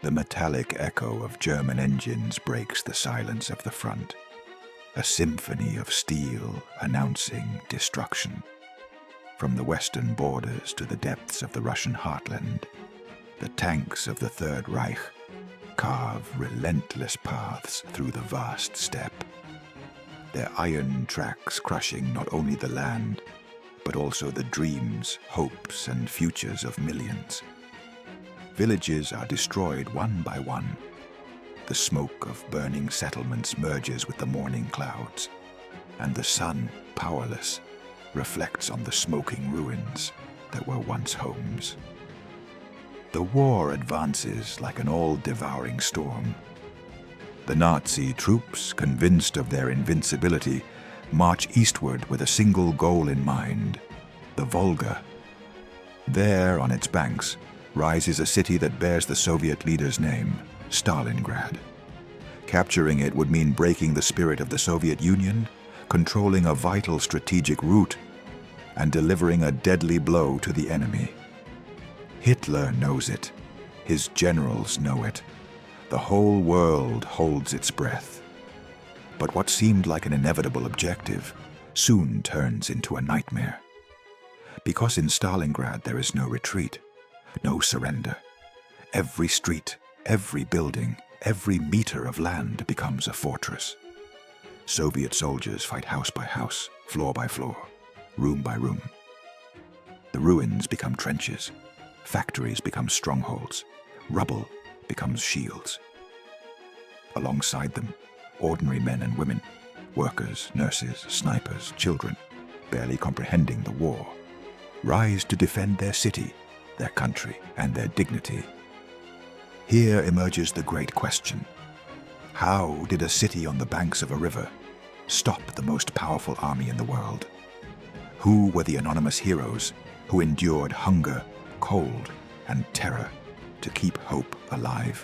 The metallic echo of German engines breaks the silence of the front, a symphony of steel announcing destruction. From the western borders to the depths of the Russian heartland, the tanks of the Third Reich carve relentless paths through the vast steppe, their iron tracks crushing not only the land, but also the dreams, hopes, and futures of millions. Villages are destroyed one by one. The smoke of burning settlements merges with the morning clouds, and the sun, powerless, reflects on the smoking ruins that were once homes. The war advances like an all-devouring storm. The Nazi troops, convinced of their invincibility, march eastward with a single goal in mind: the Volga. There, on its banks, rises a city that bears the Soviet leader's name, Stalingrad. Capturing it would mean breaking the spirit of the Soviet Union, controlling a vital strategic route, and delivering a deadly blow to the enemy. Hitler knows it. His generals know it. The whole world holds its breath. But what seemed like an inevitable objective soon turns into a nightmare. Because in Stalingrad there is no retreat, no surrender. Every street, every building, every meter of land becomes a fortress. Soviet soldiers fight house by house, floor by floor, room by room. The ruins become trenches. Factories become strongholds. Rubble becomes shields. Alongside them, ordinary men and women, workers, nurses, snipers, children, barely comprehending the war, rise to defend their city, their country, and their dignity. Here emerges the great question: how did a city on the banks of a river stop the most powerful army in the world? Who were the anonymous heroes who endured hunger, cold, and terror to keep hope alive?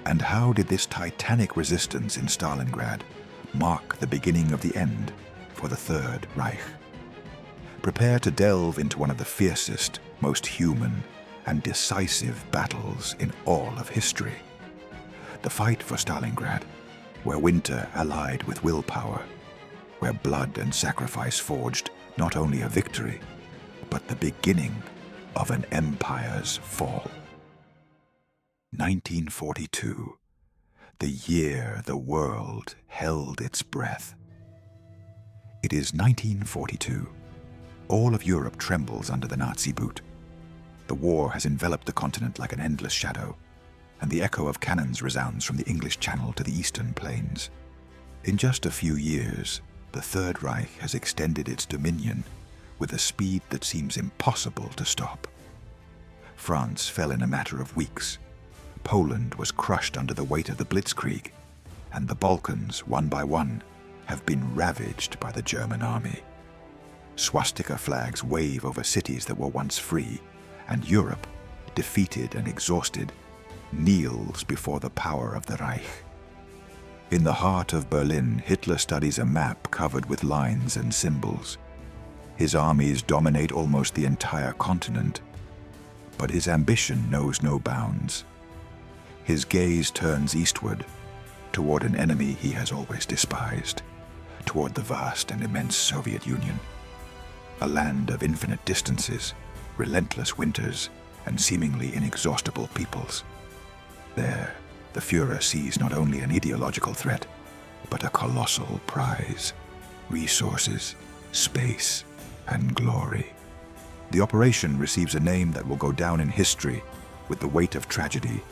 And how did this titanic resistance in Stalingrad mark the beginning of the end for the Third Reich? Prepare to delve into one of the fiercest, most human, and decisive battles in all of history. The fight for Stalingrad, where winter allied with willpower, where blood and sacrifice forged not only a victory, but the beginning of an empire's fall. 1942, the year the world held its breath. It is 1942. All of Europe trembles under the Nazi boot. The war has enveloped the continent like an endless shadow, and the echo of cannons resounds from the English Channel to the eastern plains. In just a few years, the Third Reich has extended its dominion with a speed that seems impossible to stop. France fell in a matter of weeks. Poland was crushed under the weight of the Blitzkrieg, and the Balkans, one by one, have been ravaged by the German army. Swastika flags wave over cities that were once free, and Europe, defeated and exhausted, kneels before the power of the Reich. In the heart of Berlin, Hitler studies a map covered with lines and symbols. His armies dominate almost the entire continent, but his ambition knows no bounds. His gaze turns eastward, toward an enemy he has always despised, toward the vast and immense Soviet Union. A land of infinite distances, relentless winters, and seemingly inexhaustible peoples. There, the Führer sees not only an ideological threat, but a colossal prize: resources, space, and glory. The operation receives a name that will go down in history with the weight of tragedy: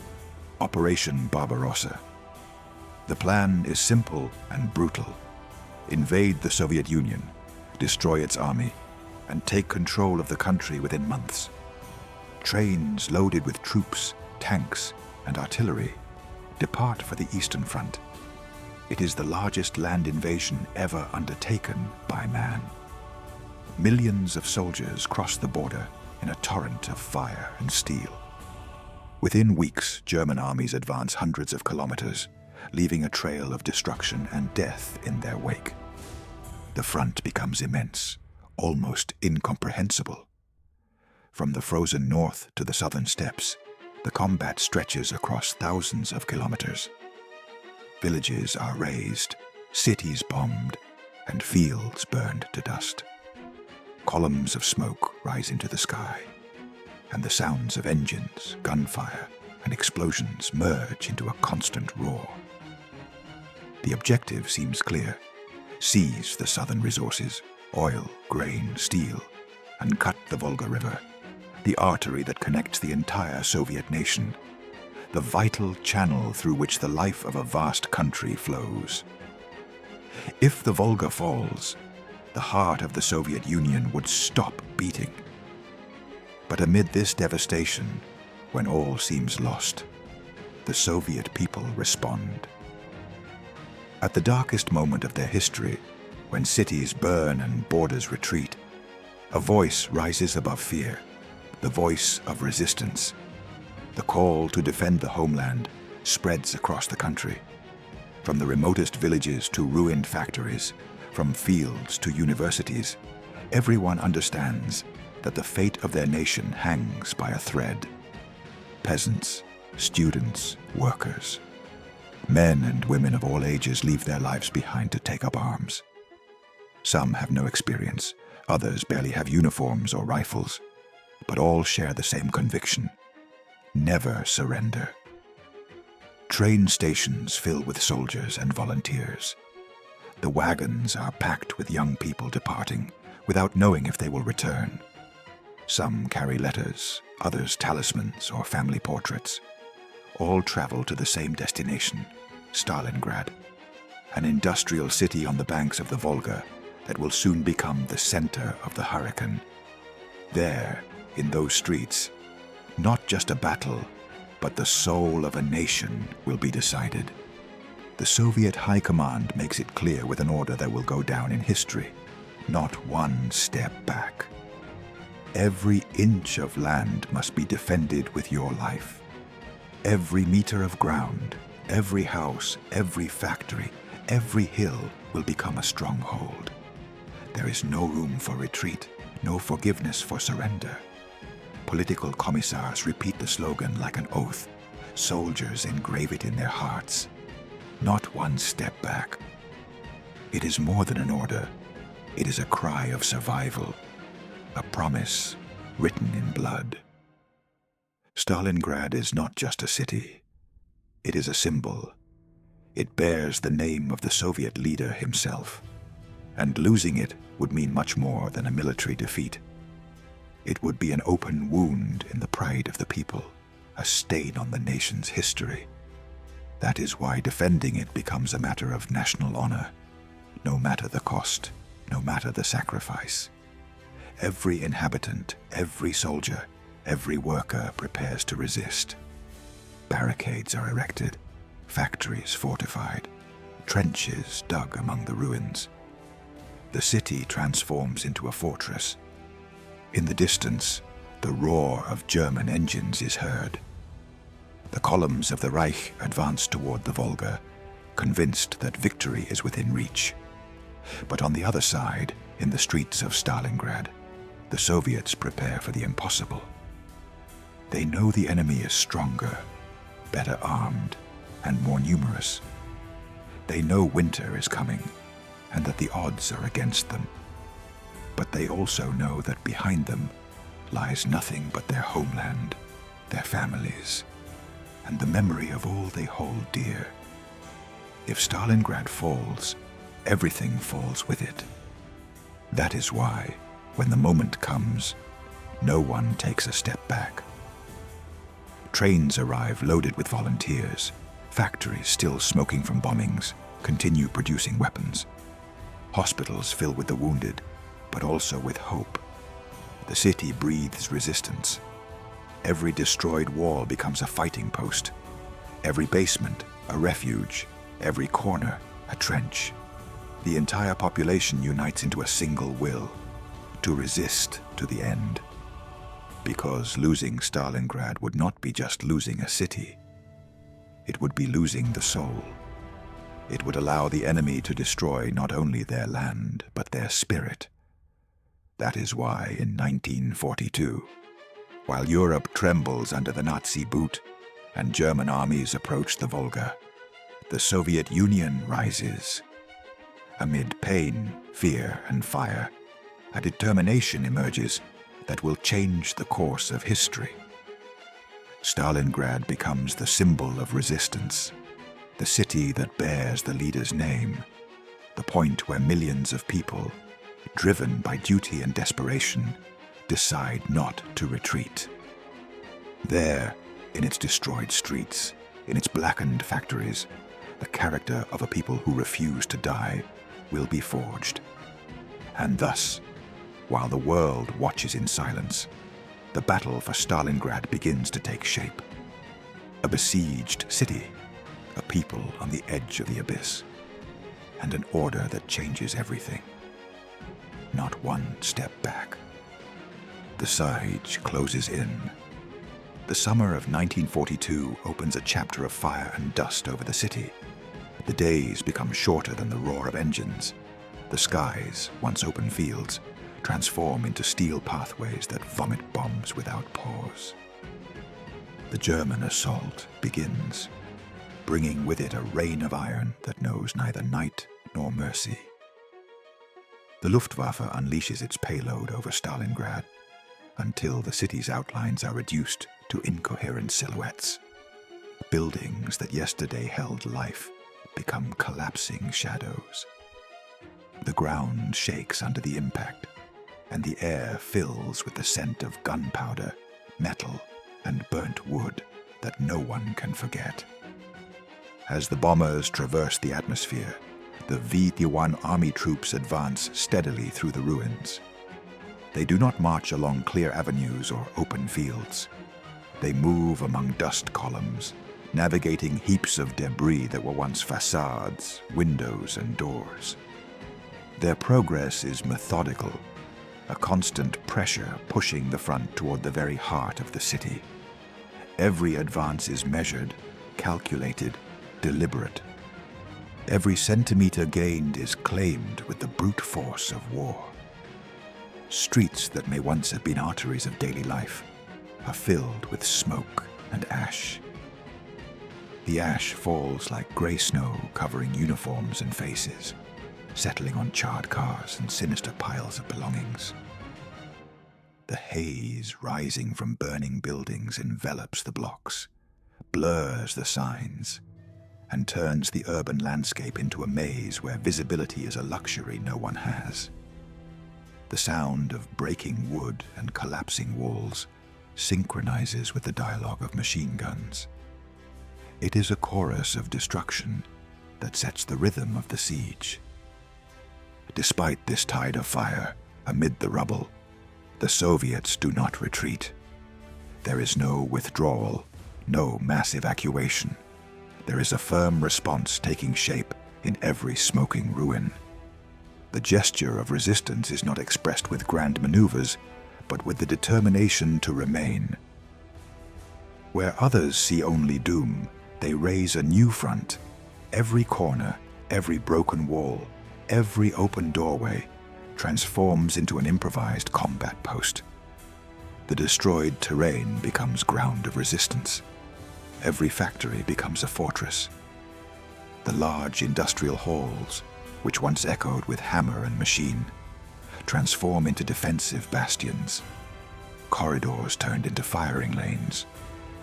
Operation Barbarossa. The plan is simple and brutal. Invade the Soviet Union, destroy its army, and take control of the country within months. Trains loaded with troops, tanks, and artillery depart for the Eastern Front. It is the largest land invasion ever undertaken by man. Millions of soldiers cross the border in a torrent of fire and steel. Within weeks, German armies advance hundreds of kilometers, leaving a trail of destruction and death in their wake. The front becomes immense, almost incomprehensible. From the frozen north to the southern steppes, The combat stretches across thousands of kilometers. Villages are razed, cities bombed, and fields burned to dust. Columns of smoke rise into the sky, and the sounds of engines, gunfire, and explosions merge into a constant roar. The objective seems clear: seize the southern resources, oil, grain, steel, and cut the Volga River, the artery that connects the entire Soviet nation, the vital channel through which the life of a vast country flows. If the Volga falls, the heart of the Soviet Union would stop beating. But amid this devastation, when all seems lost, the Soviet people respond. At the darkest moment of their history, when cities burn and borders retreat, a voice rises above fear, the voice of resistance. The call to defend the homeland spreads across the country. From the remotest villages to ruined factories, from fields to universities, everyone understands that the fate of their nation hangs by a thread. Peasants, students, workers. Men and women of all ages leave their lives behind to take up arms. Some have no experience, others barely have uniforms or rifles, but all share the same conviction: never surrender. Train stations fill with soldiers and volunteers. The wagons are packed with young people departing without knowing if they will return. Some carry letters, others talismans or family portraits. All travel to the same destination, Stalingrad, an industrial city on the banks of the Volga that will soon become the center of the hurricane. There, in those streets, not just a battle, but the soul of a nation will be decided. The Soviet High Command makes it clear with an order that will go down in history: not one step back. Every inch of land must be defended with your life. Every meter of ground, every house, every factory, every hill will become a stronghold. There is no room for retreat, no forgiveness for surrender. Political commissars repeat the slogan like an oath. Soldiers engrave it in their hearts. Not one step back. It is more than an order. It is a cry of survival, a promise written in blood. Stalingrad is not just a city. It is a symbol. It bears the name of the Soviet leader himself, and losing it would mean much more than a military defeat. It would be an open wound in the pride of the people, a stain on the nation's history. That is why defending it becomes a matter of national honor, no matter the cost, no matter the sacrifice. Every inhabitant, every soldier, every worker prepares to resist. Barricades are erected, factories fortified, trenches dug among the ruins. The city transforms into a fortress. In the distance, the roar of German engines is heard. The columns of the Reich advance toward the Volga, convinced that victory is within reach. But on the other side, in the streets of Stalingrad, the Soviets prepare for the impossible. They know the enemy is stronger, better armed, and more numerous. They know winter is coming, and that the odds are against them. But they also know that behind them lies nothing but their homeland, their families, and the memory of all they hold dear. If Stalingrad falls, everything falls with it. That is why, when the moment comes, no one takes a step back. Trains arrive loaded with volunteers. Factories, still smoking from bombings, continue producing weapons. Hospitals fill with the wounded, but also with hope. The city breathes resistance. Every destroyed wall becomes a fighting post. Every basement, a refuge. Every corner, a trench. The entire population unites into a single will: to resist to the end. Because losing Stalingrad would not be just losing a city. It would be losing the soul. It would allow the enemy to destroy not only their land, but their spirit. That is why, in 1942, While Europe trembles under the Nazi boot and German armies approach the Volga, the Soviet Union rises. Amid pain, fear, and fire, a determination emerges that will change the course of history. Stalingrad becomes the symbol of resistance, the city that bears the leader's name, the point where millions of people, driven by duty and desperation, decide not to retreat. There, in its destroyed streets, in its blackened factories, the character of a people who refuse to die will be forged. And thus, while the world watches in silence, the battle for Stalingrad begins to take shape. A besieged city, a people on the edge of the abyss, and an order that changes everything. Not one step back. The siege closes in. The summer of 1942 opens a chapter of fire and dust over the city. The days become shorter than the roar of engines. The skies, once open fields, transform into steel pathways that vomit bombs without pause. The German assault begins, bringing with it a rain of iron that knows neither night nor mercy. The Luftwaffe unleashes its payload over Stalingrad until the city's outlines are reduced to incoherent silhouettes. Buildings that yesterday held life become collapsing shadows. The ground shakes under the impact, and the air fills with the scent of gunpowder, metal, and burnt wood that no one can forget. As the bombers traverse the atmosphere, the V-1 army troops advance steadily through the ruins. They do not march along clear avenues or open fields. They move among dust columns, navigating heaps of debris that were once facades, windows, and doors. Their progress is methodical, a constant pressure pushing the front toward the very heart of the city. Every advance is measured, calculated, deliberate. Every centimeter gained is claimed with the brute force of war. Streets that may once have been arteries of daily life are filled with smoke and ash. The ash falls like gray snow covering uniforms and faces, settling on charred cars and sinister piles of belongings. The haze rising from burning buildings envelops the blocks, blurs the signs, and turns the urban landscape into a maze where visibility is a luxury no one has. The sound of breaking wood and collapsing walls synchronizes with the dialogue of machine guns. It is a chorus of destruction that sets the rhythm of the siege. Despite this tide of fire, amid the rubble, the Soviets do not retreat. There is no withdrawal, no mass evacuation. There is a firm response taking shape in every smoking ruin. The gesture of resistance is not expressed with grand maneuvers, but with the determination to remain. Where others see only doom, they raise a new front. Every corner, every broken wall, every open doorway transforms into an improvised combat post. The destroyed terrain becomes ground of resistance. Every factory becomes a fortress. The large industrial halls, which once echoed with hammer and machine, transform into defensive bastions. Corridors turned into firing lanes,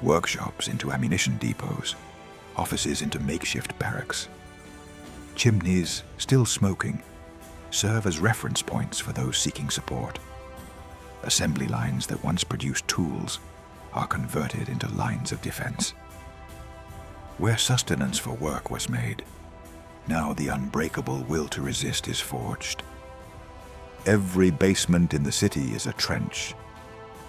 workshops into ammunition depots, offices into makeshift barracks. Chimneys, still smoking, serve as reference points for those seeking support. Assembly lines that once produced tools are converted into lines of defense. Where sustenance for work was made, now the unbreakable will to resist is forged. Every basement in the city is a trench.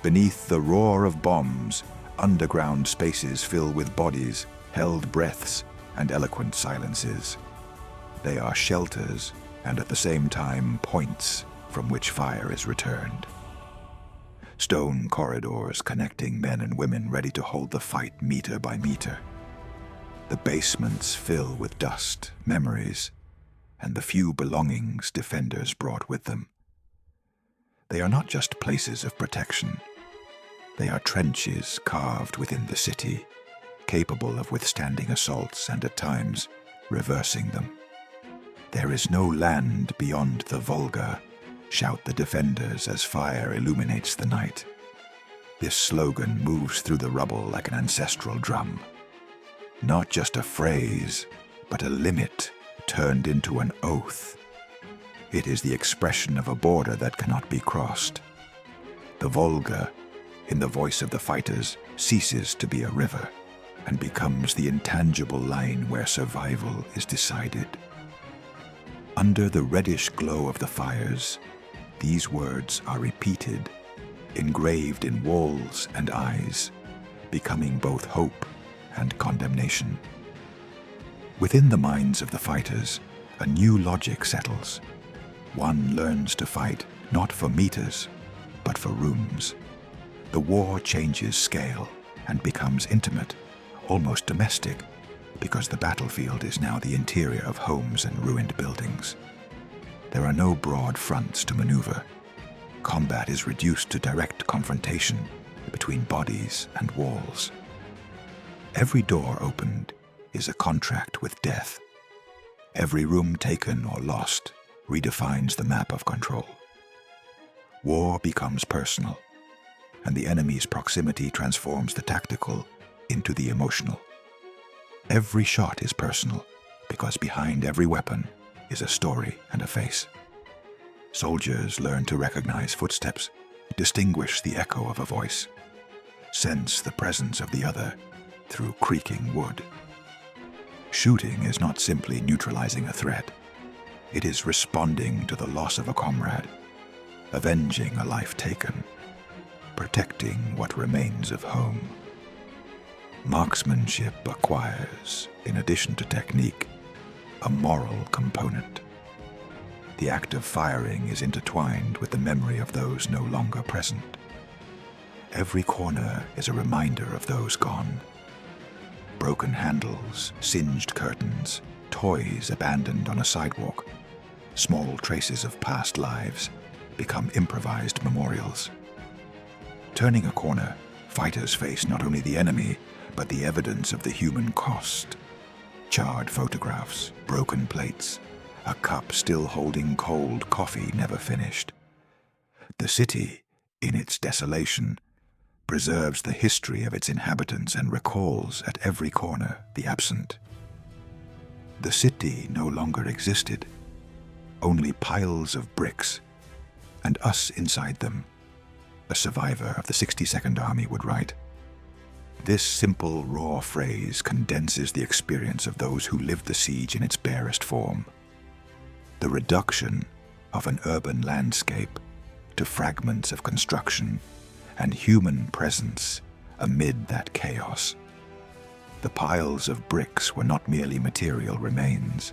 Beneath the roar of bombs, underground spaces fill with bodies, held breaths, and eloquent silences. They are shelters and at the same time points from which fire is returned. Stone corridors connecting men and women ready to hold the fight meter by meter. The basements fill with dust, memories, and the few belongings defenders brought with them. They are not just places of protection. They are trenches carved within the city, capable of withstanding assaults and at times reversing them. "There is no land beyond the Volga," shout the defenders as fire illuminates the night. This slogan moves through the rubble like an ancestral drum. Not just a phrase, but a limit turned into an oath. It is the expression of a border that cannot be crossed. The Volga, in the voice of the fighters, ceases to be a river and becomes the intangible line where survival is decided. Under the reddish glow of the fires, these words are repeated, engraved in walls and eyes, becoming both hope and condemnation. Within the minds of the fighters, a new logic settles. One learns to fight not for meters, but for rooms. The war changes scale and becomes intimate, almost domestic, because the battlefield is now the interior of homes and ruined buildings. There are no broad fronts to maneuver. Combat is reduced to direct confrontation between bodies and walls. Every door opened is a contract with death. Every room taken or lost redefines the map of control. War becomes personal, and the enemy's proximity transforms the tactical into the emotional. Every shot is personal, because behind every weapon is a story and a face. Soldiers learn to recognize footsteps, distinguish the echo of a voice, sense the presence of the other through creaking wood. Shooting is not simply neutralizing a threat. It is responding to the loss of a comrade, avenging a life taken, protecting what remains of home. Marksmanship acquires, in addition to technique, a moral component. The act of firing is intertwined with the memory of those no longer present. Every corner is a reminder of those gone. Broken handles, singed curtains, toys abandoned on a sidewalk, small traces of past lives become improvised memorials. Turning a corner, fighters face not only the enemy, but the evidence of the human cost. Charred photographs, broken plates, a cup still holding cold coffee never finished. The city, in its desolation, preserves the history of its inhabitants and recalls at every corner the absent. The city no longer existed, only piles of bricks, and us inside them, a survivor of the 62nd Army would write. This simple, raw phrase condenses the experience of those who lived the siege in its barest form. The reduction of an urban landscape to fragments of construction and human presence amid that chaos. The piles of bricks were not merely material remains.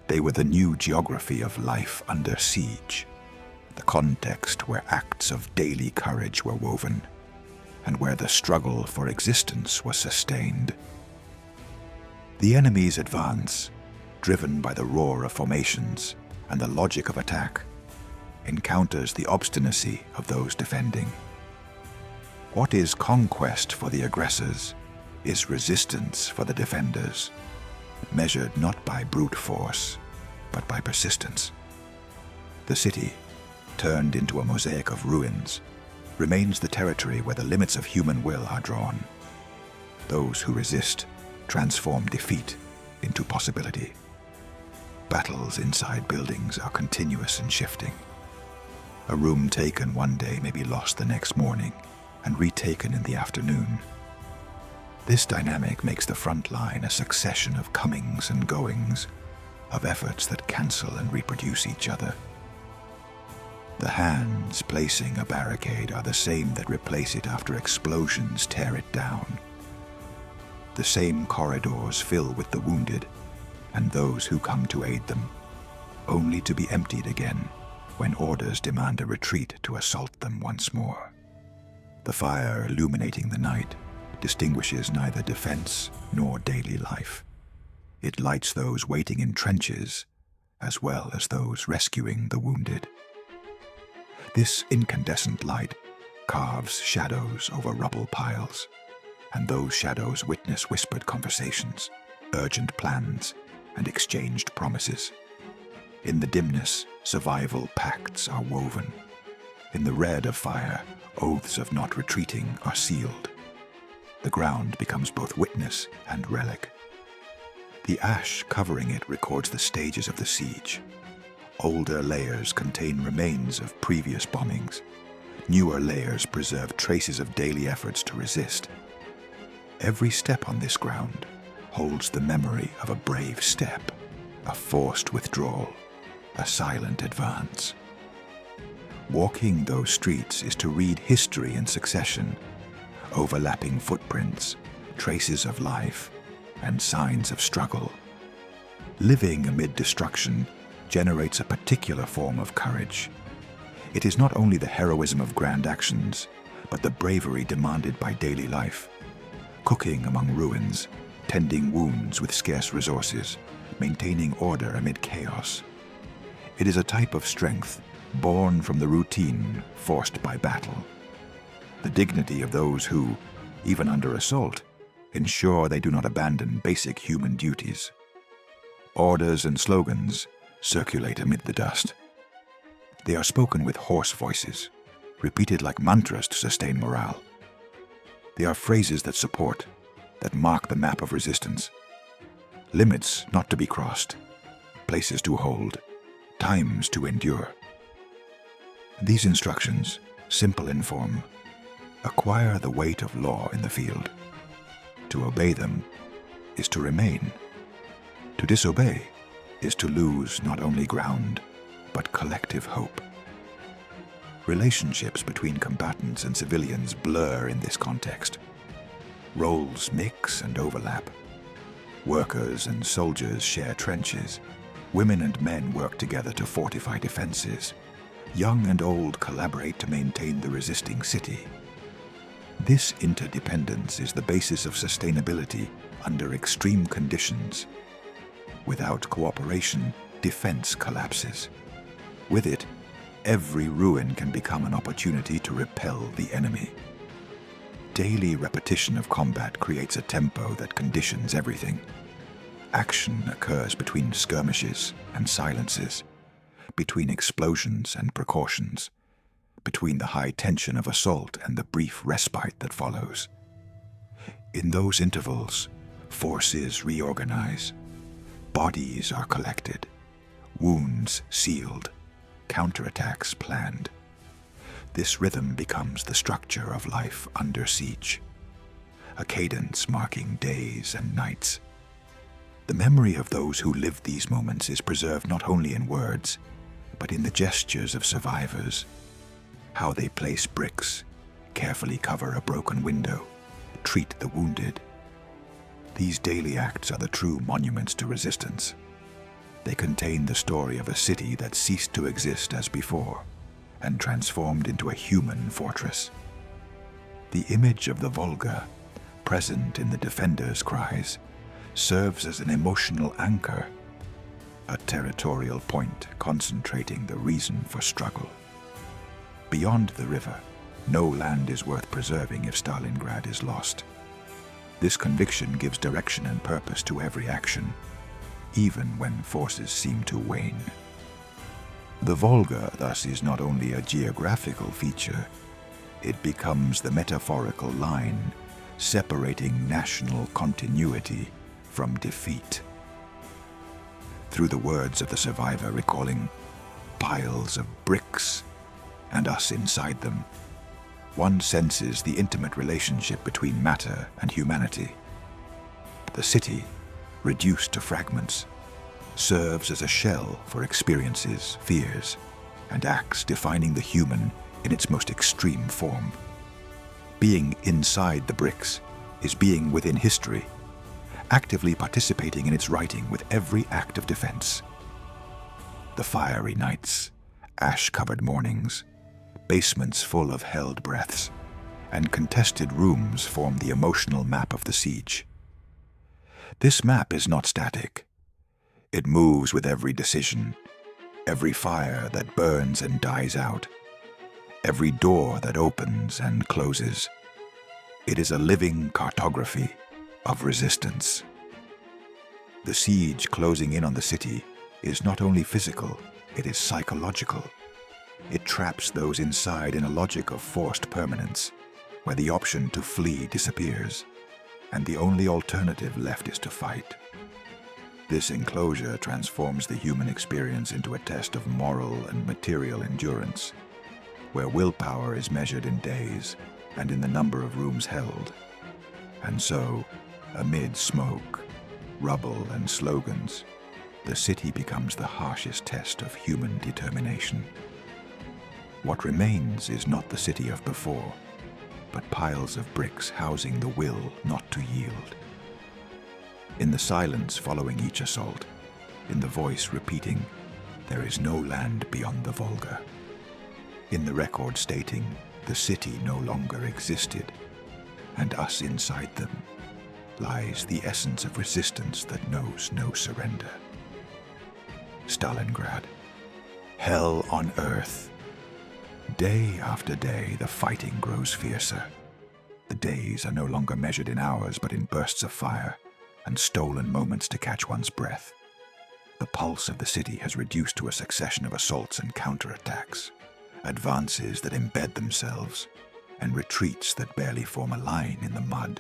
They were the new geography of life under siege, the context where acts of daily courage were woven, and where the struggle for existence was sustained. The enemy's advance, driven by the roar of formations and the logic of attack, encounters the obstinacy of those defending. What is conquest for the aggressors is resistance for the defenders, measured not by brute force, but by persistence. The city, turned into a mosaic of ruins, remains the territory where the limits of human will are drawn. Those who resist transform defeat into possibility. Battles inside buildings are continuous and shifting. A room taken one day may be lost the next morning and retaken in the afternoon. This dynamic makes the front line a succession of comings and goings, of efforts that cancel and reproduce each other. The hands placing a barricade are the same that replace it after explosions tear it down. The same corridors fill with the wounded and those who come to aid them, only to be emptied again when orders demand a retreat to assault them once more. The fire illuminating the night distinguishes neither defense nor daily life. It lights those waiting in trenches as well as those rescuing the wounded. This incandescent light carves shadows over rubble piles, and those shadows witness whispered conversations, urgent plans, and exchanged promises. In the dimness, survival pacts are woven. In the red of fire, oaths of not retreating are sealed. The ground becomes both witness and relic. The ash covering it records the stages of the siege. Older layers contain remains of previous bombings. Newer layers preserve traces of daily efforts to resist. Every step on this ground holds the memory of a brave step, a forced withdrawal, a silent advance. Walking those streets is to read history in succession, overlapping footprints, traces of life, and signs of struggle. Living amid destruction generates a particular form of courage. It is not only the heroism of grand actions, but the bravery demanded by daily life. Cooking among ruins, tending wounds with scarce resources, maintaining order amid chaos. It is a type of strength born from the routine forced by battle. The dignity of those who, even under assault, ensure they do not abandon basic human duties. Orders and slogans circulate amid the dust. They are spoken with hoarse voices, repeated like mantras to sustain morale. They are phrases that support, that mark the map of resistance. Limits not to be crossed, places to hold, times to endure. These instructions, simple in form, acquire the weight of law in the field. To obey them is to remain. To disobey is to lose not only ground, but collective hope. Relationships between combatants and civilians blur in this context. Roles mix and overlap. Workers and soldiers share trenches. Women and men work together to fortify defenses. Young and old collaborate to maintain the resisting city. This interdependence is the basis of sustainability under extreme conditions. Without cooperation, defense collapses. With it, every ruin can become an opportunity to repel the enemy. Daily repetition of combat creates a tempo that conditions everything. Action occurs between skirmishes and silences, between explosions and precautions, between the high tension of assault and the brief respite that follows. In those intervals, forces reorganize, bodies are collected, wounds sealed, counterattacks planned. This rhythm becomes the structure of life under siege, a cadence marking days and nights. The memory of those who lived these moments is preserved not only in words, but in the gestures of survivors. How they place bricks, carefully cover a broken window, treat the wounded. These daily acts are the true monuments to resistance. They contain the story of a city that ceased to exist as before and transformed into a human fortress. The image of the Volga, present in the defenders' cries, serves as an emotional anchor, a territorial point concentrating the reason for struggle. Beyond the river, no land is worth preserving if Stalingrad is lost. This conviction gives direction and purpose to every action, even when forces seem to wane. The Volga, thus, is not only a geographical feature, it becomes the metaphorical line separating national continuity from defeat. Through the words of the survivor recalling piles of bricks and us inside them, one senses the intimate relationship between matter and humanity. The city, reduced to fragments, serves as a shell for experiences, fears, and acts defining the human in its most extreme form. Being inside the bricks is being within history, actively participating in its writing with every act of defense. The fiery nights, ash-covered mornings, basements full of held breaths, and contested rooms form the emotional map of the siege. This map is not static. It moves with every decision, every fire that burns and dies out, every door that opens and closes. It is a living cartography of resistance. The siege closing in on the city is not only physical, it is psychological. It traps those inside in a logic of forced permanence, where the option to flee disappears, and the only alternative left is to fight. This enclosure transforms the human experience into a test of moral and material endurance, where willpower is measured in days and in the number of rooms held. And so, amid smoke, rubble, and slogans, the city becomes the harshest test of human determination. What remains is not the city of before, but piles of bricks housing the will not to yield. In the silence following each assault, in the voice repeating, "There is no land beyond the Volga," in the record stating, "The city no longer existed, and us inside them," lies the essence of resistance that knows no surrender. Stalingrad. Hell on earth. Day after day, the fighting grows fiercer. The days are no longer measured in hours, but in bursts of fire and stolen moments to catch one's breath. The pulse of the city has reduced to a succession of assaults and counterattacks, advances that embed themselves, and retreats that barely form a line in the mud.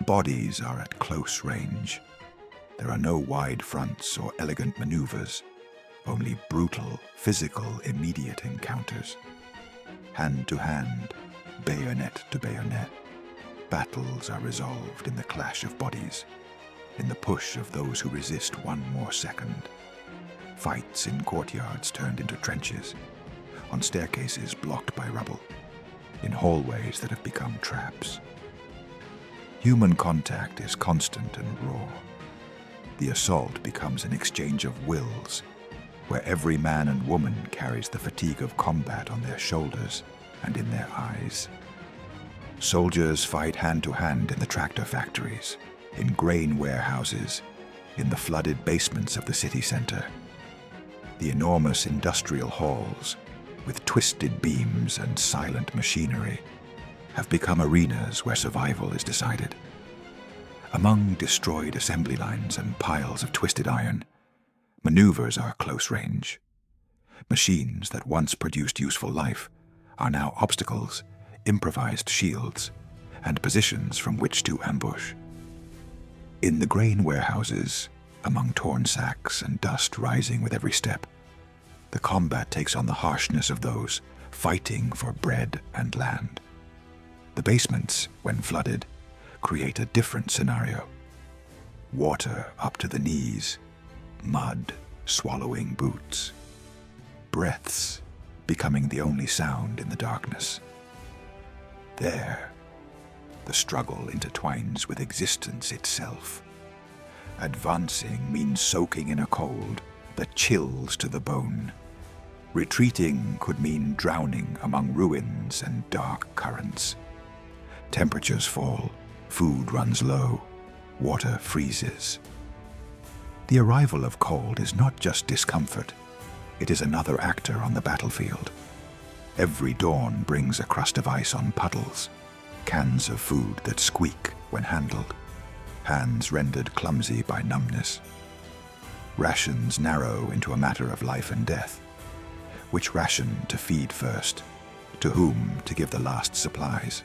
Bodies are at close range. There are no wide fronts or elegant maneuvers, only brutal, physical, immediate encounters. Hand to hand, bayonet to bayonet, battles are resolved in the clash of bodies, in the push of those who resist one more second. Fights in courtyards turned into trenches, on staircases blocked by rubble, in hallways that have become traps. Human contact is constant and raw. The assault becomes an exchange of wills, where every man and woman carries the fatigue of combat on their shoulders and in their eyes. Soldiers fight hand to hand in the tractor factories, in grain warehouses, in the flooded basements of the city center. The enormous industrial halls, with twisted beams and silent machinery, have become arenas where survival is decided. Among destroyed assembly lines and piles of twisted iron, maneuvers are close range. Machines that once produced useful life are now obstacles, improvised shields, and positions from which to ambush. In the grain warehouses, among torn sacks and dust rising with every step, the combat takes on the harshness of those fighting for bread and land. The basements, when flooded, create a different scenario. Water up to the knees, mud swallowing boots, breaths becoming the only sound in the darkness. There, the struggle intertwines with existence itself. Advancing means soaking in a cold that chills to the bone. Retreating could mean drowning among ruins and dark currents. Temperatures fall, food runs low, water freezes. The arrival of cold is not just discomfort, it is another actor on the battlefield. Every dawn brings a crust of ice on puddles, cans of food that squeak when handled, hands rendered clumsy by numbness. Rations narrow into a matter of life and death. Which ration to feed first? To whom to give the last supplies?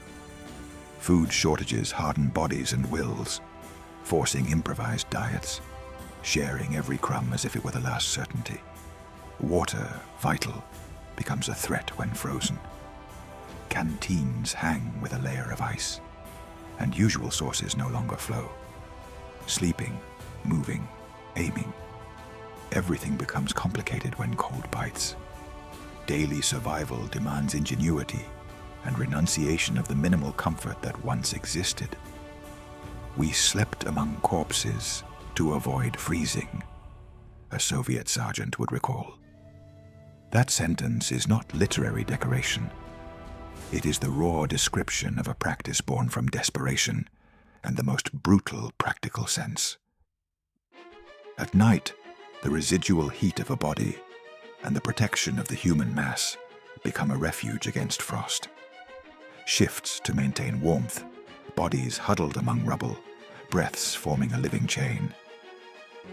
Food shortages harden bodies and wills, forcing improvised diets, sharing every crumb as if it were the last certainty. Water, vital, becomes a threat when frozen. Canteens hang with a layer of ice, and usual sources no longer flow. Sleeping, moving, aiming. Everything becomes complicated when cold bites. Daily survival demands ingenuity and renunciation of the minimal comfort that once existed. We slept among corpses to avoid freezing, a Soviet sergeant would recall. That sentence is not literary decoration. It is the raw description of a practice born from desperation and the most brutal practical sense. At night, the residual heat of a body and the protection of the human mass become a refuge against frost. Shifts to maintain warmth, bodies huddled among rubble, breaths forming a living chain.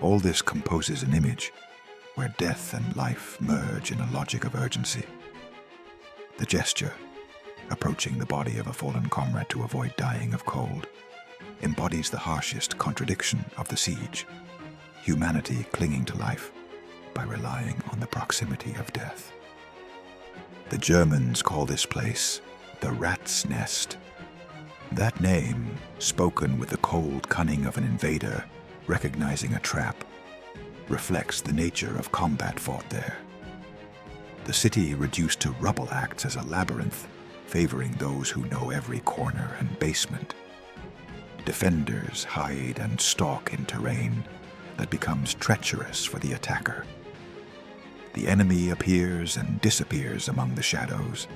All this composes an image where death and life merge in a logic of urgency. The gesture, approaching the body of a fallen comrade to avoid dying of cold, embodies the harshest contradiction of the siege, humanity clinging to life by relying on the proximity of death. The Germans call this place the Rat's Nest. That name, spoken with the cold cunning of an invader recognizing a trap, reflects the nature of combat fought there. The city reduced to rubble acts as a labyrinth, favoring those who know every corner and basement. Defenders hide and stalk in terrain that becomes treacherous for the attacker. The enemy appears and disappears among the shadows,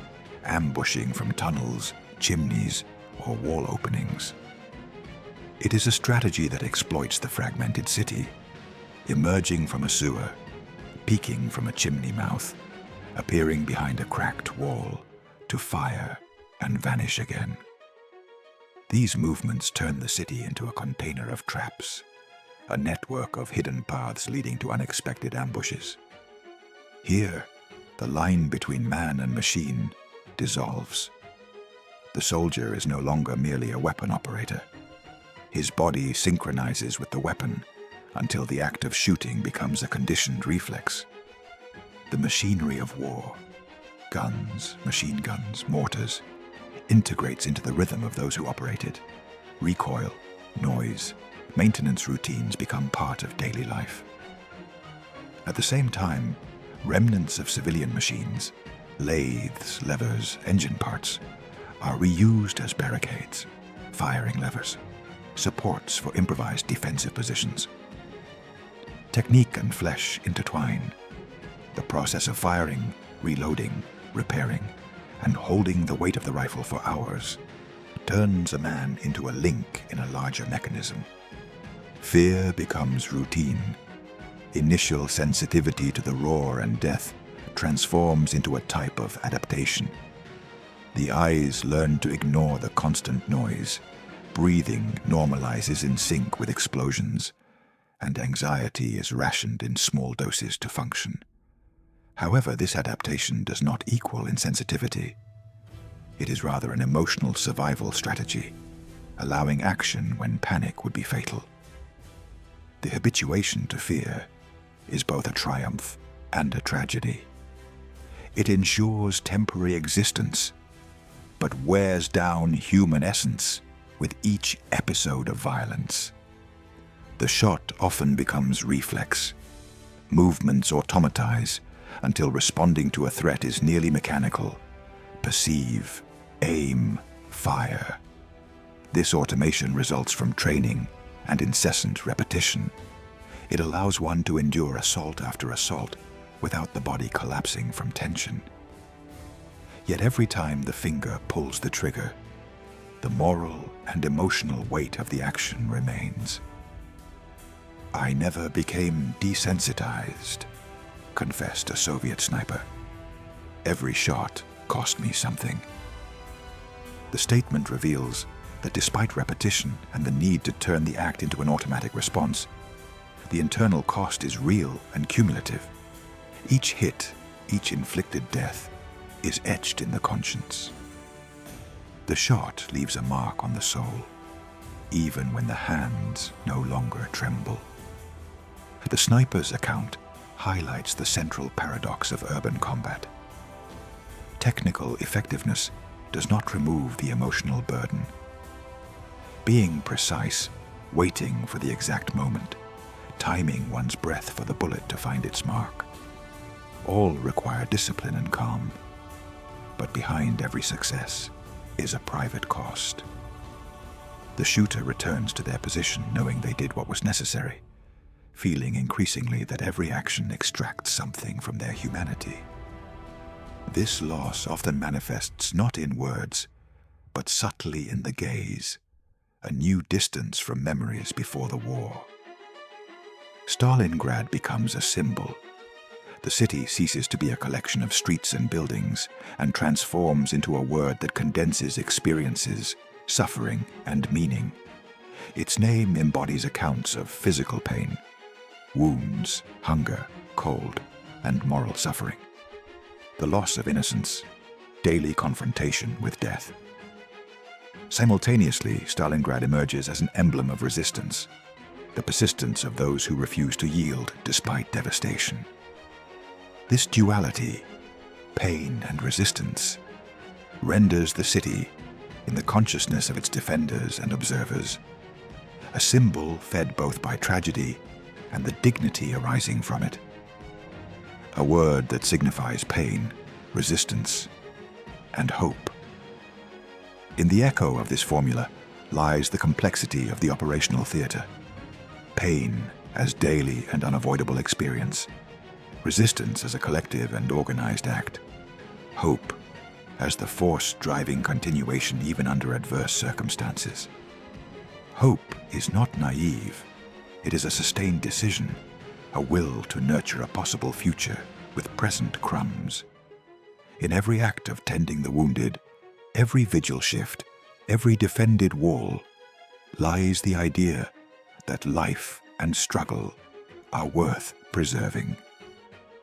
ambushing from tunnels, chimneys, or wall openings. It is a strategy that exploits the fragmented city, emerging from a sewer, peeking from a chimney mouth, appearing behind a cracked wall, to fire and vanish again. These movements turn the city into a container of traps, a network of hidden paths leading to unexpected ambushes. Here, the line between man and machine dissolves. The soldier is no longer merely a weapon operator. His body synchronizes with the weapon until the act of shooting becomes a conditioned reflex. The machinery of war, guns, machine guns, mortars, integrates into the rhythm of those who operate it. Recoil, noise, maintenance routines become part of daily life. At the same time, remnants of civilian machines, lathes, levers, engine parts, are reused as barricades, firing levers, supports for improvised defensive positions. Technique and flesh intertwine. The process of firing, reloading, repairing, and holding the weight of the rifle for hours turns a man into a link in a larger mechanism. Fear becomes routine. Initial sensitivity to the roar and death transforms into a type of adaptation. The eyes learn to ignore the constant noise. Breathing normalizes in sync with explosions, and anxiety is rationed in small doses to function. However, this adaptation does not equal insensitivity. It is rather an emotional survival strategy, allowing action when panic would be fatal. The habituation to fear is both a triumph and a tragedy. It ensures temporary existence, but wears down human essence with each episode of violence. The shot often becomes reflex. Movements automatize until responding to a threat is nearly mechanical. Perceive, aim, fire. This automation results from training and incessant repetition. It allows one to endure assault after assault without the body collapsing from tension. Yet every time the finger pulls the trigger, the moral and emotional weight of the action remains. "I never became desensitized," confessed a Soviet sniper. "Every shot cost me something." The statement reveals that despite repetition and the need to turn the act into an automatic response, the internal cost is real and cumulative. Each hit, each inflicted death, is etched in the conscience. The shot leaves a mark on the soul, even when the hands no longer tremble. The sniper's account highlights the central paradox of urban combat. Technical effectiveness does not remove the emotional burden. Being precise, waiting for the exact moment, timing one's breath for the bullet to find its mark, all require discipline and calm. But behind every success is a private cost. The shooter returns to their position knowing they did what was necessary, feeling increasingly that every action extracts something from their humanity. This loss often manifests not in words, but subtly in the gaze, a new distance from memories before the war. Stalingrad becomes a symbol, the city ceases to be a collection of streets and buildings and transforms into a word that condenses experiences, suffering, and meaning. Its name embodies accounts of physical pain, wounds, hunger, cold, and moral suffering. The loss of innocence, daily confrontation with death. Simultaneously, Stalingrad emerges as an emblem of resistance, the persistence of those who refuse to yield despite devastation. This duality, pain and resistance, renders the city, in the consciousness of its defenders and observers, a symbol fed both by tragedy and the dignity arising from it. A word that signifies pain, resistance, and hope. In the echo of this formula lies the complexity of the operational theater. Pain as daily and unavoidable experience, resistance as a collective and organized act, hope as the force driving continuation even under adverse circumstances. Hope is not naive. It is a sustained decision, a will to nurture a possible future with present crumbs. In every act of tending the wounded, every vigil shift, every defended wall, lies the idea that life and struggle are worth preserving.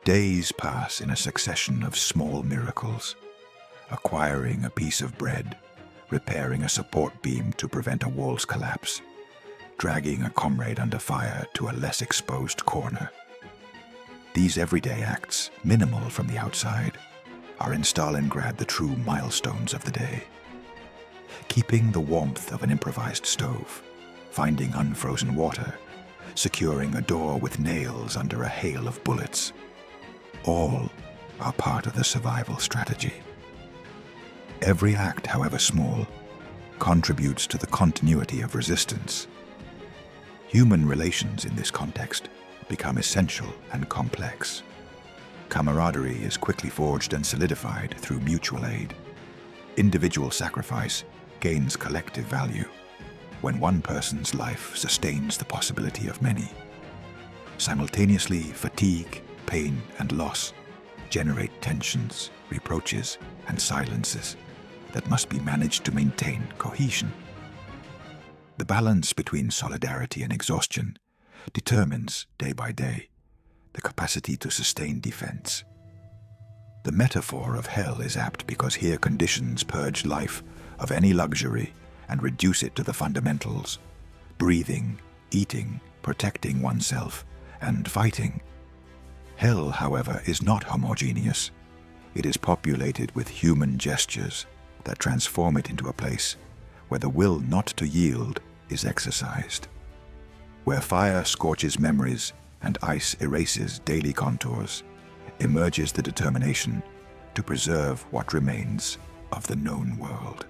Days pass in a succession of small miracles, acquiring a piece of bread, repairing a support beam to prevent a wall's collapse, dragging a comrade under fire to a less exposed corner. These everyday acts, minimal from the outside, are in Stalingrad the true milestones of the day. Keeping the warmth of an improvised stove, finding unfrozen water, securing a door with nails under a hail of bullets, all are part of the survival strategy. Every act, however small, contributes to the continuity of resistance. Human relations in this context become essential and complex. Camaraderie is quickly forged and solidified through mutual aid. Individual sacrifice gains collective value when one person's life sustains the possibility of many. Simultaneously, fatigue, pain, and loss generate tensions, reproaches, and silences that must be managed to maintain cohesion. The balance between solidarity and exhaustion determines, day by day, the capacity to sustain defense. The metaphor of hell is apt because here conditions purge life of any luxury and reduce it to the fundamentals: breathing, eating, protecting oneself, and fighting. Hell, however, is not homogeneous. It is populated with human gestures that transform it into a place where the will not to yield is exercised, where fire scorches memories and ice erases daily contours, emerges the determination to preserve what remains of the known world.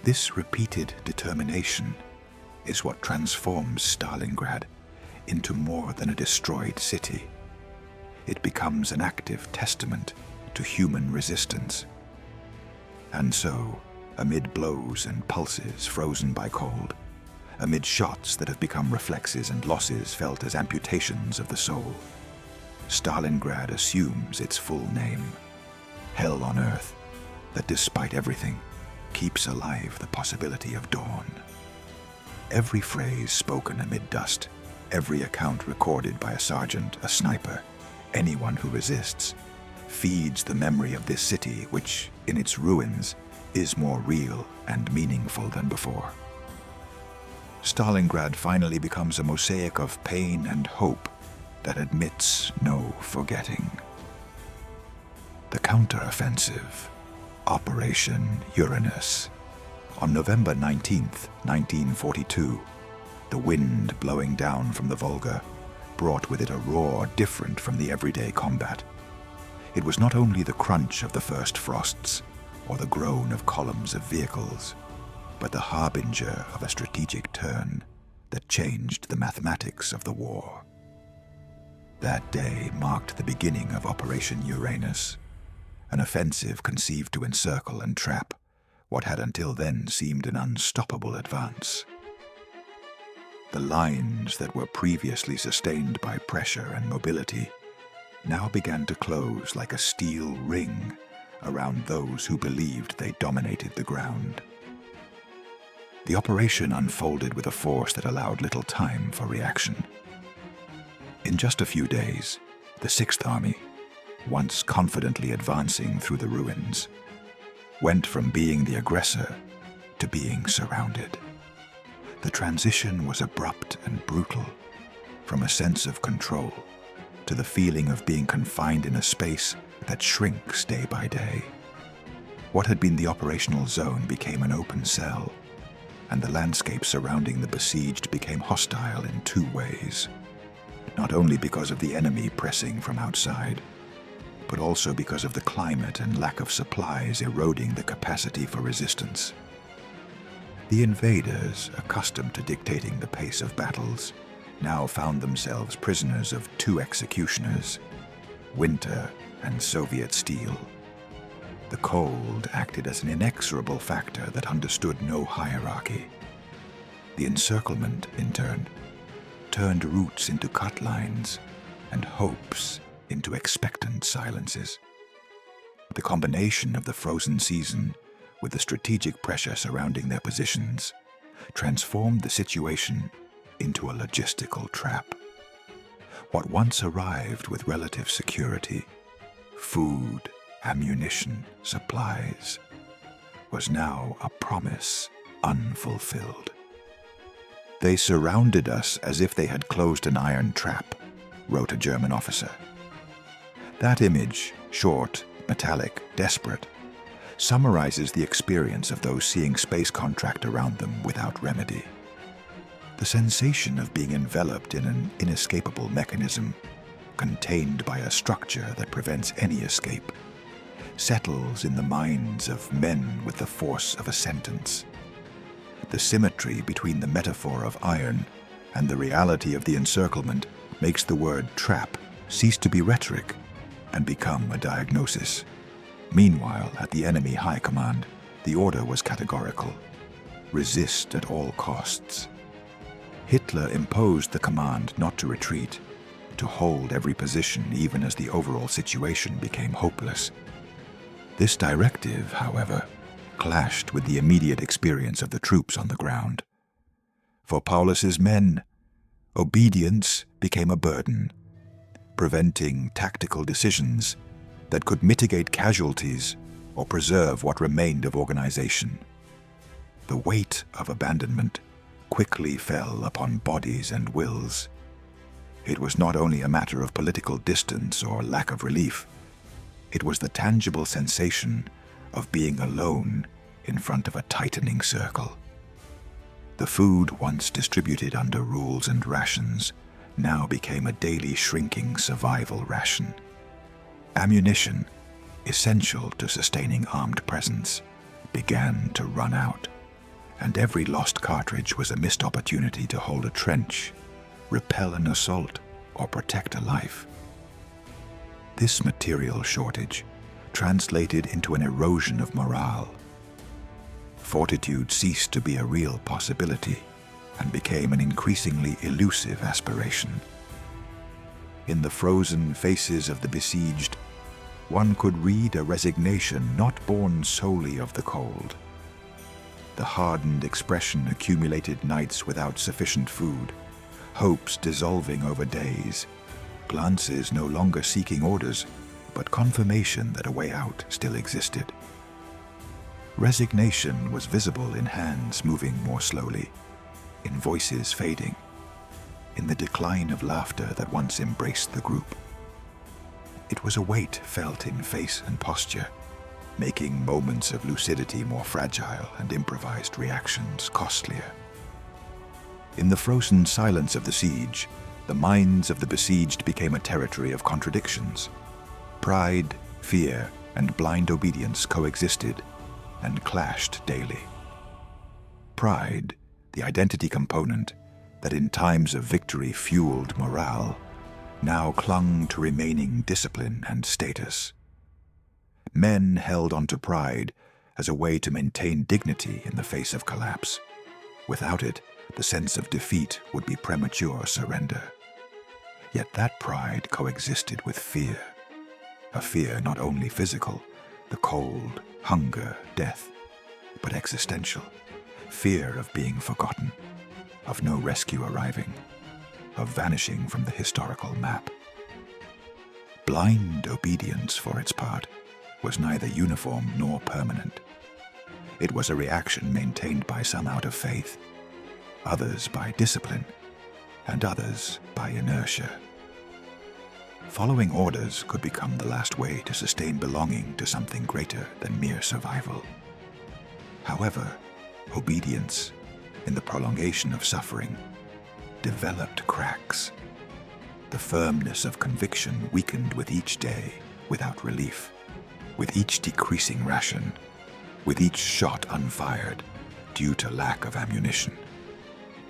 This repeated determination is what transforms Stalingrad into more than a destroyed city. It becomes an active testament to human resistance. And so, amid blows and pulses frozen by cold, amid shots that have become reflexes and losses felt as amputations of the soul, Stalingrad assumes its full name: Hell on Earth, that despite everything, keeps alive the possibility of dawn. Every phrase spoken amid dust, every account recorded by a sergeant, a sniper, anyone who resists, feeds the memory of this city which, in its ruins, is more real and meaningful than before. Stalingrad finally becomes a mosaic of pain and hope that admits no forgetting. The counteroffensive, Operation Uranus. On November 19th, 1942, the wind blowing down from the Volga brought with it a roar different from the everyday combat. It was not only the crunch of the first frosts or the groan of columns of vehicles, but the harbinger of a strategic turn that changed the mathematics of the war. That day marked the beginning of Operation Uranus, an offensive conceived to encircle and trap what had until then seemed an unstoppable advance. The lines that were previously sustained by pressure and mobility now began to close like a steel ring around those who believed they dominated the ground. The operation unfolded with a force that allowed little time for reaction. In just a few days, the Sixth Army, once confidently advancing through the ruins, went from being the aggressor to being surrounded. The transition was abrupt and brutal, from a sense of control to the feeling of being confined in a space that shrinks day by day. What had been the operational zone became an open cell, and the landscape surrounding the besieged became hostile in two ways, not only because of the enemy pressing from outside, but also because of the climate and lack of supplies eroding the capacity for resistance. The invaders, accustomed to dictating the pace of battles, now found themselves prisoners of two executioners, winter and Soviet steel. The cold acted as an inexorable factor that understood no hierarchy. The encirclement, in turn, turned roots into cut lines and hopes into expectant silences. The combination of the frozen season with the strategic pressure surrounding their positions transformed the situation into a logistical trap. What once arrived with relative security, food, ammunition, supplies, was now a promise unfulfilled. "They surrounded us as if they had closed an iron trap," wrote a German officer. That image, short, metallic, desperate, summarizes the experience of those seeing space contract around them without remedy. The sensation of being enveloped in an inescapable mechanism, contained by a structure that prevents any escape, settles in the minds of men with the force of a sentence. The symmetry between the metaphor of iron and the reality of the encirclement makes the word trap cease to be rhetoric and become a diagnosis. Meanwhile, at the enemy high command, the order was categorical: resist at all costs. Hitler imposed the command not to retreat, to hold every position even as the overall situation became hopeless. This directive, however, clashed with the immediate experience of the troops on the ground. For Paulus's men, obedience became a burden, preventing tactical decisions that could mitigate casualties or preserve what remained of organization. The weight of abandonment quickly fell upon bodies and wills. It was not only a matter of political distance or lack of relief. It was the tangible sensation of being alone in front of a tightening circle. The food once distributed under rules and rations now became a daily shrinking survival ration. Ammunition, essential to sustaining armed presence, began to run out, and every lost cartridge was a missed opportunity to hold a trench, repel an assault, or protect a life. This material shortage translated into an erosion of morale. Fortitude ceased to be a real possibility and became an increasingly elusive aspiration. In the frozen faces of the besieged, one could read a resignation not born solely of the cold. The hardened expression accumulated nights without sufficient food, hopes dissolving over days, glances no longer seeking orders, but confirmation that a way out still existed. Resignation was visible in hands moving more slowly, in voices fading, in the decline of laughter that once embraced the group. It was a weight felt in face and posture, making moments of lucidity more fragile and improvised reactions costlier. In the frozen silence of the siege, the minds of the besieged became a territory of contradictions. Pride, fear, and blind obedience coexisted and clashed daily. Pride, the identity component that in times of victory fueled morale, now clung to remaining discipline and status. Men held onto pride as a way to maintain dignity in the face of collapse. Without it, the sense of defeat would be premature surrender. Yet that pride coexisted with fear. A fear not only physical, the cold, hunger, death, but existential. Fear of being forgotten, of no rescue arriving, of vanishing from the historical map. Blind obedience, for its part, was neither uniform nor permanent. It was a reaction maintained by some out of faith, others by discipline, and others by inertia. Following orders could become the last way to sustain belonging to something greater than mere survival. However, obedience, in the prolongation of suffering, developed cracks. The firmness of conviction weakened with each day without relief, with each decreasing ration, with each shot unfired due to lack of ammunition.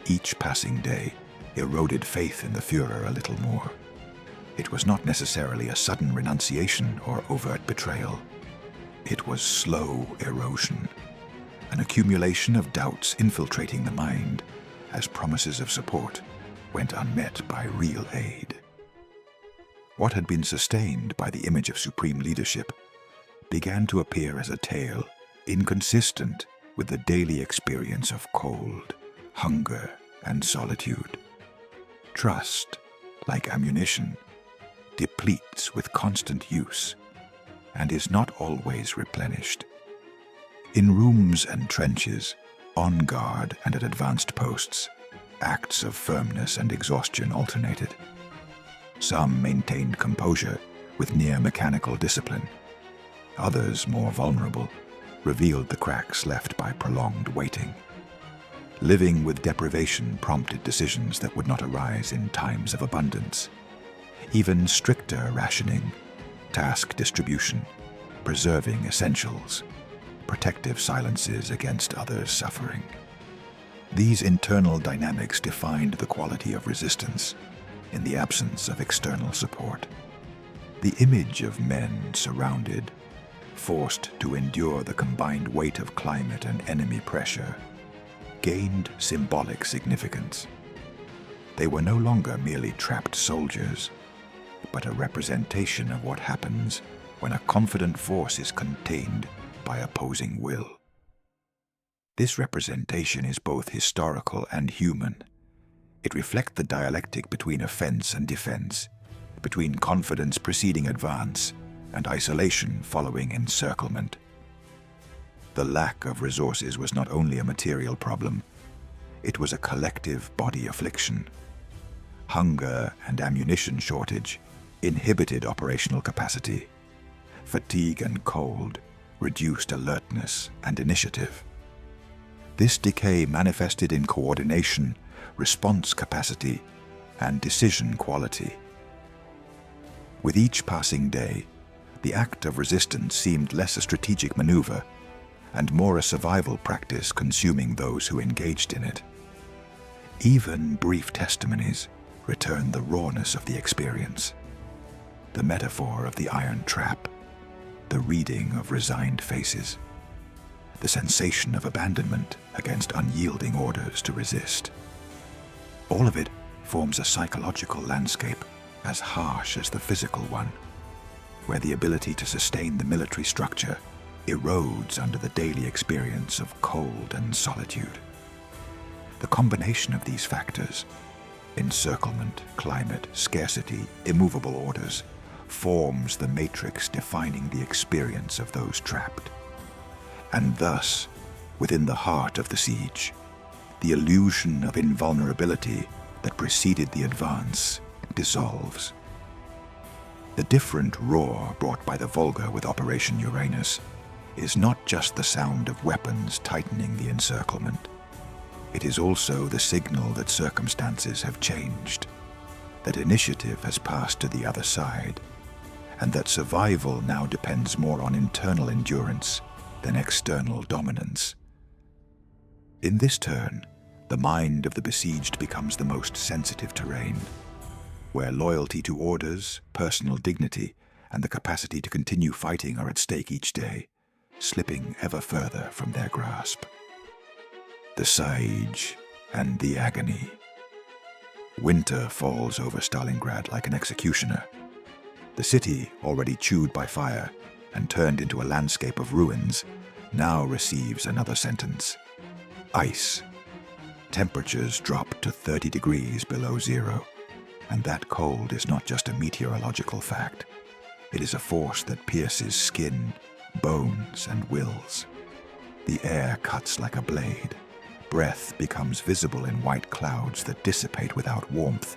Each passing day eroded faith in the Führer a little more. It was not necessarily a sudden renunciation or overt betrayal. It was slow erosion, an accumulation of doubts infiltrating the mind as promises of support went unmet by real aid. What had been sustained by the image of supreme leadership began to appear as a tale inconsistent with the daily experience of cold, hunger, and solitude. Trust, like ammunition, depletes with constant use and is not always replenished. In rooms and trenches, on guard and at advanced posts, acts of firmness and exhaustion alternated. Some maintained composure with near mechanical discipline. Others, more vulnerable, revealed the cracks left by prolonged waiting. Living with deprivation prompted decisions that would not arise in times of abundance. Even stricter rationing, task distribution, preserving essentials, protective silences against others' suffering. These internal dynamics defined the quality of resistance in the absence of external support. The image of men surrounded, forced to endure the combined weight of climate and enemy pressure, gained symbolic significance. They were no longer merely trapped soldiers, but a representation of what happens when a confident force is contained by opposing will. This representation is both historical and human. It reflects the dialectic between offense and defense, between confidence preceding advance and isolation following encirclement. The lack of resources was not only a material problem, it was a collective body affliction. Hunger and ammunition shortage inhibited operational capacity. Fatigue and cold reduced alertness and initiative. This decay manifested in coordination, response capacity, and decision quality. With each passing day, the act of resistance seemed less a strategic maneuver and more a survival practice consuming those who engaged in it. Even brief testimonies returned the rawness of the experience. The metaphor of the iron trap, the reading of resigned faces, the sensation of abandonment against unyielding orders to resist. All of it forms a psychological landscape as harsh as the physical one, where the ability to sustain the military structure erodes under the daily experience of cold and solitude. The combination of these factors, encirclement, climate, scarcity, immovable orders, forms the matrix defining the experience of those trapped. And thus, within the heart of the siege, the illusion of invulnerability that preceded the advance dissolves. The different roar brought by the Volga with Operation Uranus is not just the sound of weapons tightening the encirclement. It is also the signal that circumstances have changed, that initiative has passed to the other side, and that survival now depends more on internal endurance than external dominance. In this turn, the mind of the besieged becomes the most sensitive terrain, where loyalty to orders, personal dignity, and the capacity to continue fighting are at stake each day, slipping ever further from their grasp. The siege and the agony. Winter falls over Stalingrad like an executioner. The city, already chewed by fire and turned into a landscape of ruins, now receives another sentence. Ice. Temperatures drop to 30 degrees below zero, and that cold is not just a meteorological fact. It is a force that pierces skin, bones, and wills. The air cuts like a blade. Breath becomes visible in white clouds that dissipate without warmth,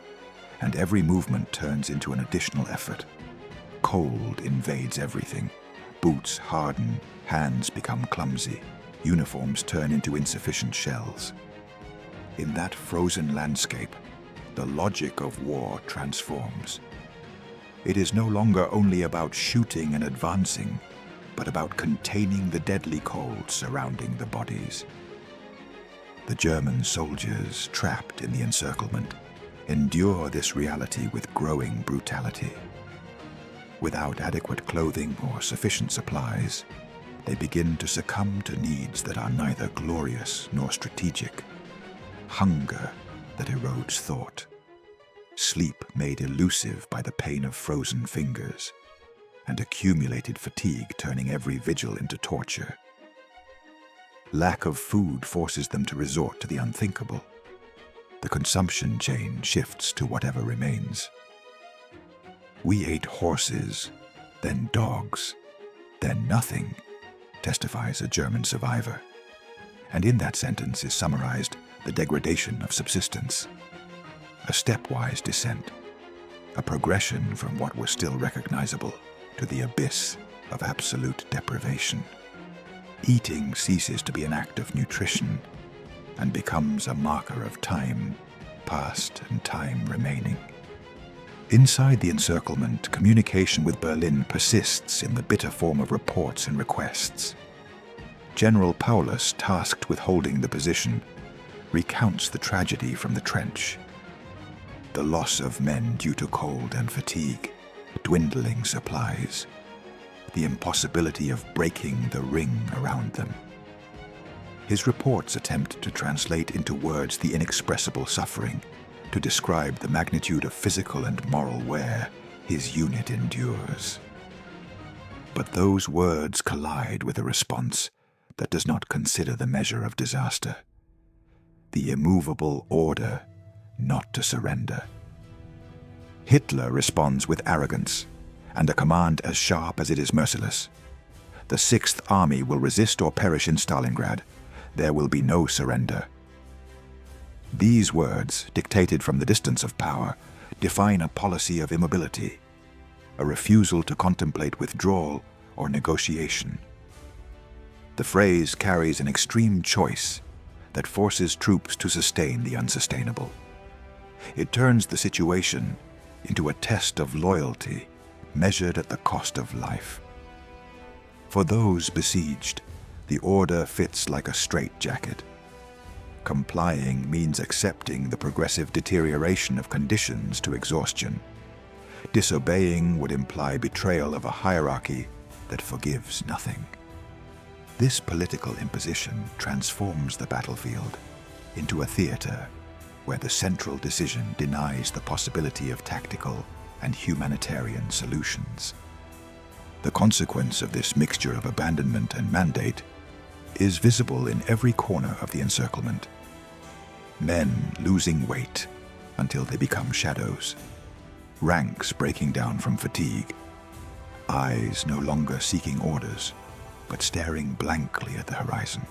and every movement turns into an additional effort. Cold invades everything. Boots harden, hands become clumsy, uniforms turn into insufficient shells. In that frozen landscape, the logic of war transforms. It is no longer only about shooting and advancing, but about containing the deadly cold surrounding the bodies. The German soldiers, trapped in the encirclement, endure this reality with growing brutality. Without adequate clothing or sufficient supplies, they begin to succumb to needs that are neither glorious nor strategic. Hunger that erodes thought. Sleep made elusive by the pain of frozen fingers, and accumulated fatigue turning every vigil into torture. Lack of food forces them to resort to the unthinkable. The consumption chain shifts to whatever remains. "We ate horses, then dogs, then nothing," testifies a German survivor. And in that sentence is summarized the degradation of subsistence. A stepwise descent, a progression from what was still recognizable to the abyss of absolute deprivation. Eating ceases to be an act of nutrition and becomes a marker of time, past and time remaining. Inside the encirclement, communication with Berlin persists in the bitter form of reports and requests. General Paulus, tasked with holding the position, recounts the tragedy from the trench. The loss of men due to cold and fatigue, dwindling supplies, the impossibility of breaking the ring around them. His reports attempt to translate into words the inexpressible suffering, to describe the magnitude of physical and moral wear his unit endures. But those words collide with a response that does not consider the measure of disaster. The immovable order not to surrender. Hitler responds with arrogance, and a command as sharp as it is merciless. The Sixth Army will resist or perish in Stalingrad. There will be no surrender. These words, dictated from the distance of power, define a policy of immobility, a refusal to contemplate withdrawal or negotiation. The phrase carries an extreme choice that forces troops to sustain the unsustainable. It turns the situation into a test of loyalty measured at the cost of life. For those besieged, the order fits like a straitjacket. Complying means accepting the progressive deterioration of conditions to exhaustion. Disobeying would imply betrayal of a hierarchy that forgives nothing. This political imposition transforms the battlefield into a theater where the central decision denies the possibility of tactical and humanitarian solutions. The consequence of this mixture of abandonment and mandate is visible in every corner of the encirclement. Men losing weight until they become shadows, ranks breaking down from fatigue, eyes no longer seeking orders, but staring blankly at the horizon.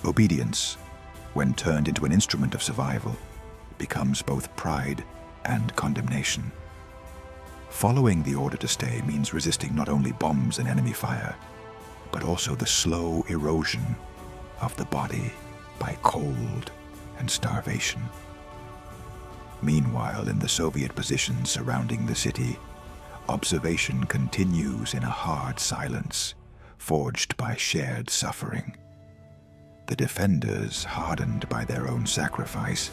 Obedience, when turned into an instrument of survival, becomes both pride and condemnation. Following the order to stay means resisting not only bombs and enemy fire, but also the slow erosion of the body by cold and starvation. Meanwhile, in the Soviet positions surrounding the city, observation continues in a hard silence, forged by shared suffering. The defenders, hardened by their own sacrifice,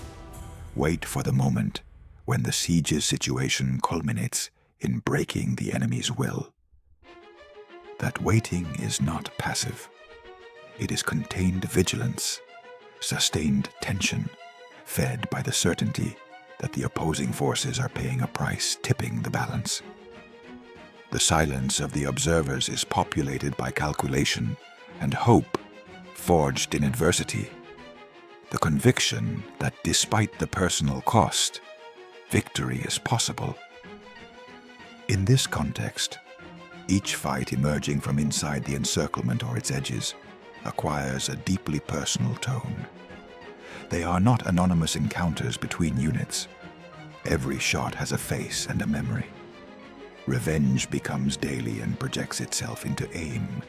wait for the moment when the siege's situation culminates in breaking the enemy's will. That waiting is not passive. It is contained vigilance, sustained tension, fed by the certainty that the opposing forces are paying a price, tipping the balance. The silence of the observers is populated by calculation and hope forged in adversity, the conviction that despite the personal cost, victory is possible. In this context, each fight emerging from inside the encirclement or its edges acquires a deeply personal tone. They are not anonymous encounters between units. Every shot has a face and a memory. Revenge becomes daily and projects itself into aim,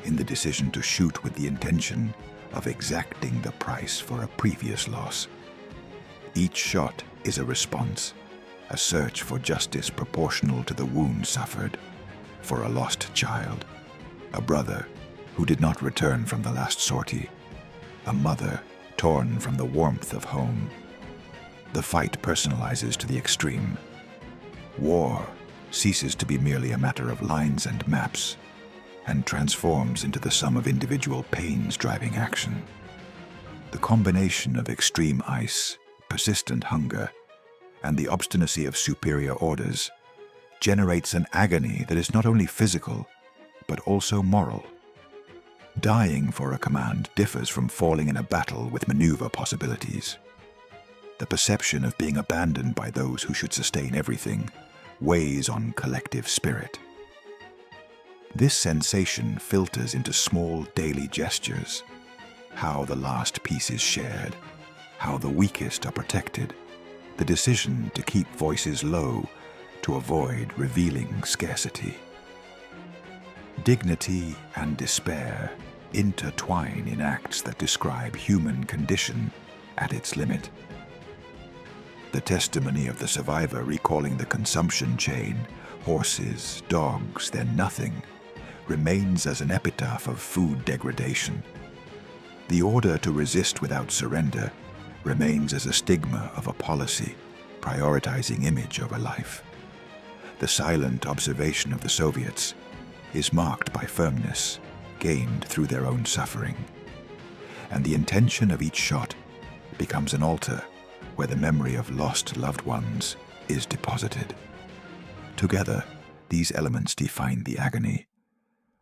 in the decision to shoot with the intention of exacting the price for a previous loss. Each shot is a response, a search for justice proportional to the wound suffered, for a lost child, a brother who did not return from the last sortie, a mother torn from the warmth of home. The fight personalizes to the extreme. War ceases to be merely a matter of lines and maps, and transforms into the sum of individual pains driving action. The combination of extreme ice, persistent hunger, and the obstinacy of superior orders generates an agony that is not only physical, but also moral. Dying for a command differs from falling in a battle with maneuver possibilities. The perception of being abandoned by those who should sustain everything weighs on collective spirit. This sensation filters into small daily gestures, how the last piece is shared, how the weakest are protected, the decision to keep voices low to avoid revealing scarcity. Dignity and despair intertwine in acts that describe human condition at its limit. The testimony of the survivor recalling the consumption chain, horses, dogs, then nothing, remains as an epitaph of food degradation. The order to resist without surrender remains as a stigma of a policy prioritizing image over life. The silent observation of the Soviets is marked by firmness gained through their own suffering, and the intention of each shot becomes an altar where the memory of lost loved ones is deposited. Together, these elements define the agony,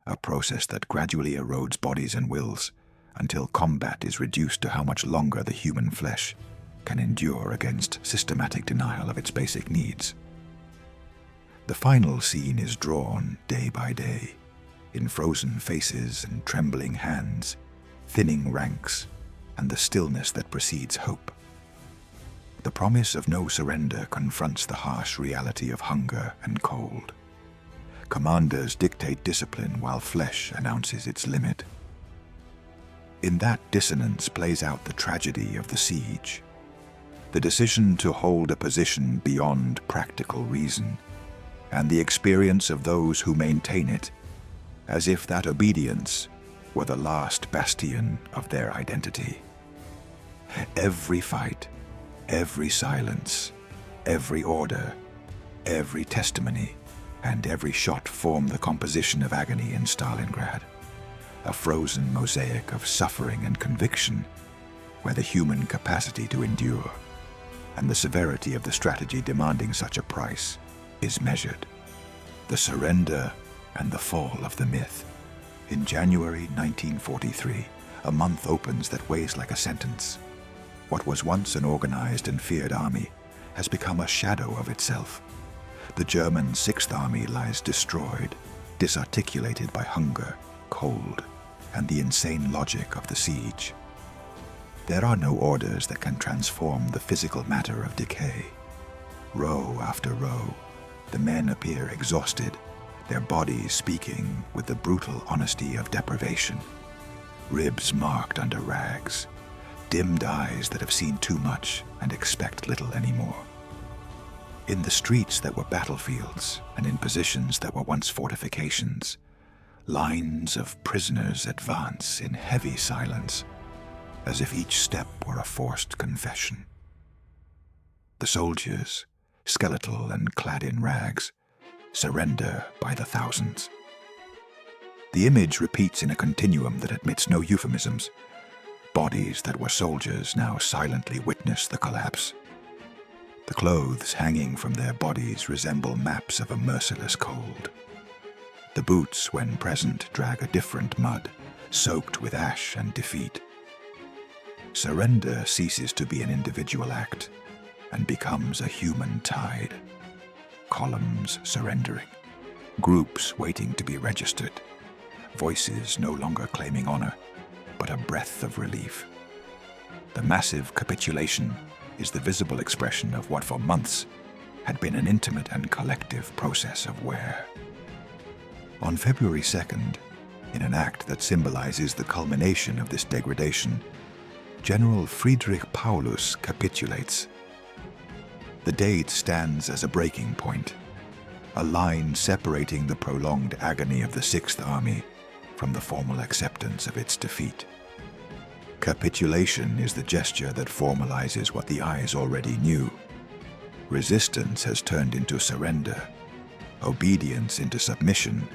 a process that gradually erodes bodies and wills until combat is reduced to how much longer the human flesh can endure against systematic denial of its basic needs. The final scene is drawn day by day, in frozen faces and trembling hands, thinning ranks, and the stillness that precedes hope. The promise of no surrender confronts the harsh reality of hunger and cold. Commanders dictate discipline while flesh announces its limit. In that dissonance plays out the tragedy of the siege, the decision to hold a position beyond practical reason, and the experience of those who maintain it, as if that obedience were the last bastion of their identity. Every fight, every silence, every order, every testimony, and every shot form the composition of agony in Stalingrad, a frozen mosaic of suffering and conviction, where the human capacity to endure and the severity of the strategy demanding such a price is measured. The surrender and the fall of the myth. In January 1943, a month opens that weighs like a sentence. What was once an organized and feared army has become a shadow of itself. The German Sixth Army lies destroyed, disarticulated by hunger, cold, and the insane logic of the siege. There are no orders that can transform the physical matter of decay. Row after row, the men appear exhausted, their bodies speaking with the brutal honesty of deprivation. Ribs marked under rags, dimmed eyes that have seen too much and expect little anymore. In the streets that were battlefields and in positions that were once fortifications, lines of prisoners advance in heavy silence, as if each step were a forced confession. The soldiers, skeletal and clad in rags, surrender by the thousands. The image repeats in a continuum that admits no euphemisms. Bodies that were soldiers now silently witness the collapse. The clothes hanging from their bodies resemble maps of a merciless cold. The boots, when present, drag a different mud, soaked with ash and defeat. Surrender ceases to be an individual act and becomes a human tide. Columns surrendering, groups waiting to be registered, voices no longer claiming honor, but a breath of relief. The massive capitulation is the visible expression of what for months had been an intimate and collective process of wear. On February 2nd, in an act that symbolizes the culmination of this degradation, General Friedrich Paulus capitulates. The date stands as a breaking point, a line separating the prolonged agony of the Sixth Army from the formal acceptance of its defeat. Capitulation is the gesture that formalizes what the eyes already knew. Resistance has turned into surrender, obedience into submission,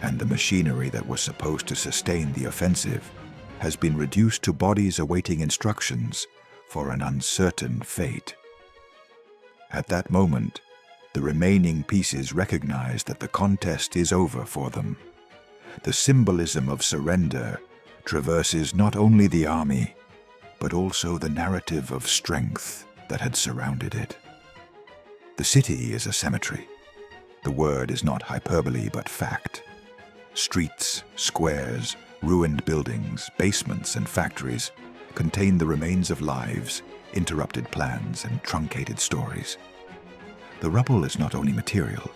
and the machinery that was supposed to sustain the offensive has been reduced to bodies awaiting instructions for an uncertain fate. At that moment, the remaining pieces recognize that the contest is over for them. The symbolism of surrender traverses not only the army, but also the narrative of strength that had surrounded it. The city is a cemetery. The word is not hyperbole but fact. Streets, squares, ruined buildings, basements, and factories contain the remains of lives, interrupted plans, and truncated stories. The rubble is not only material,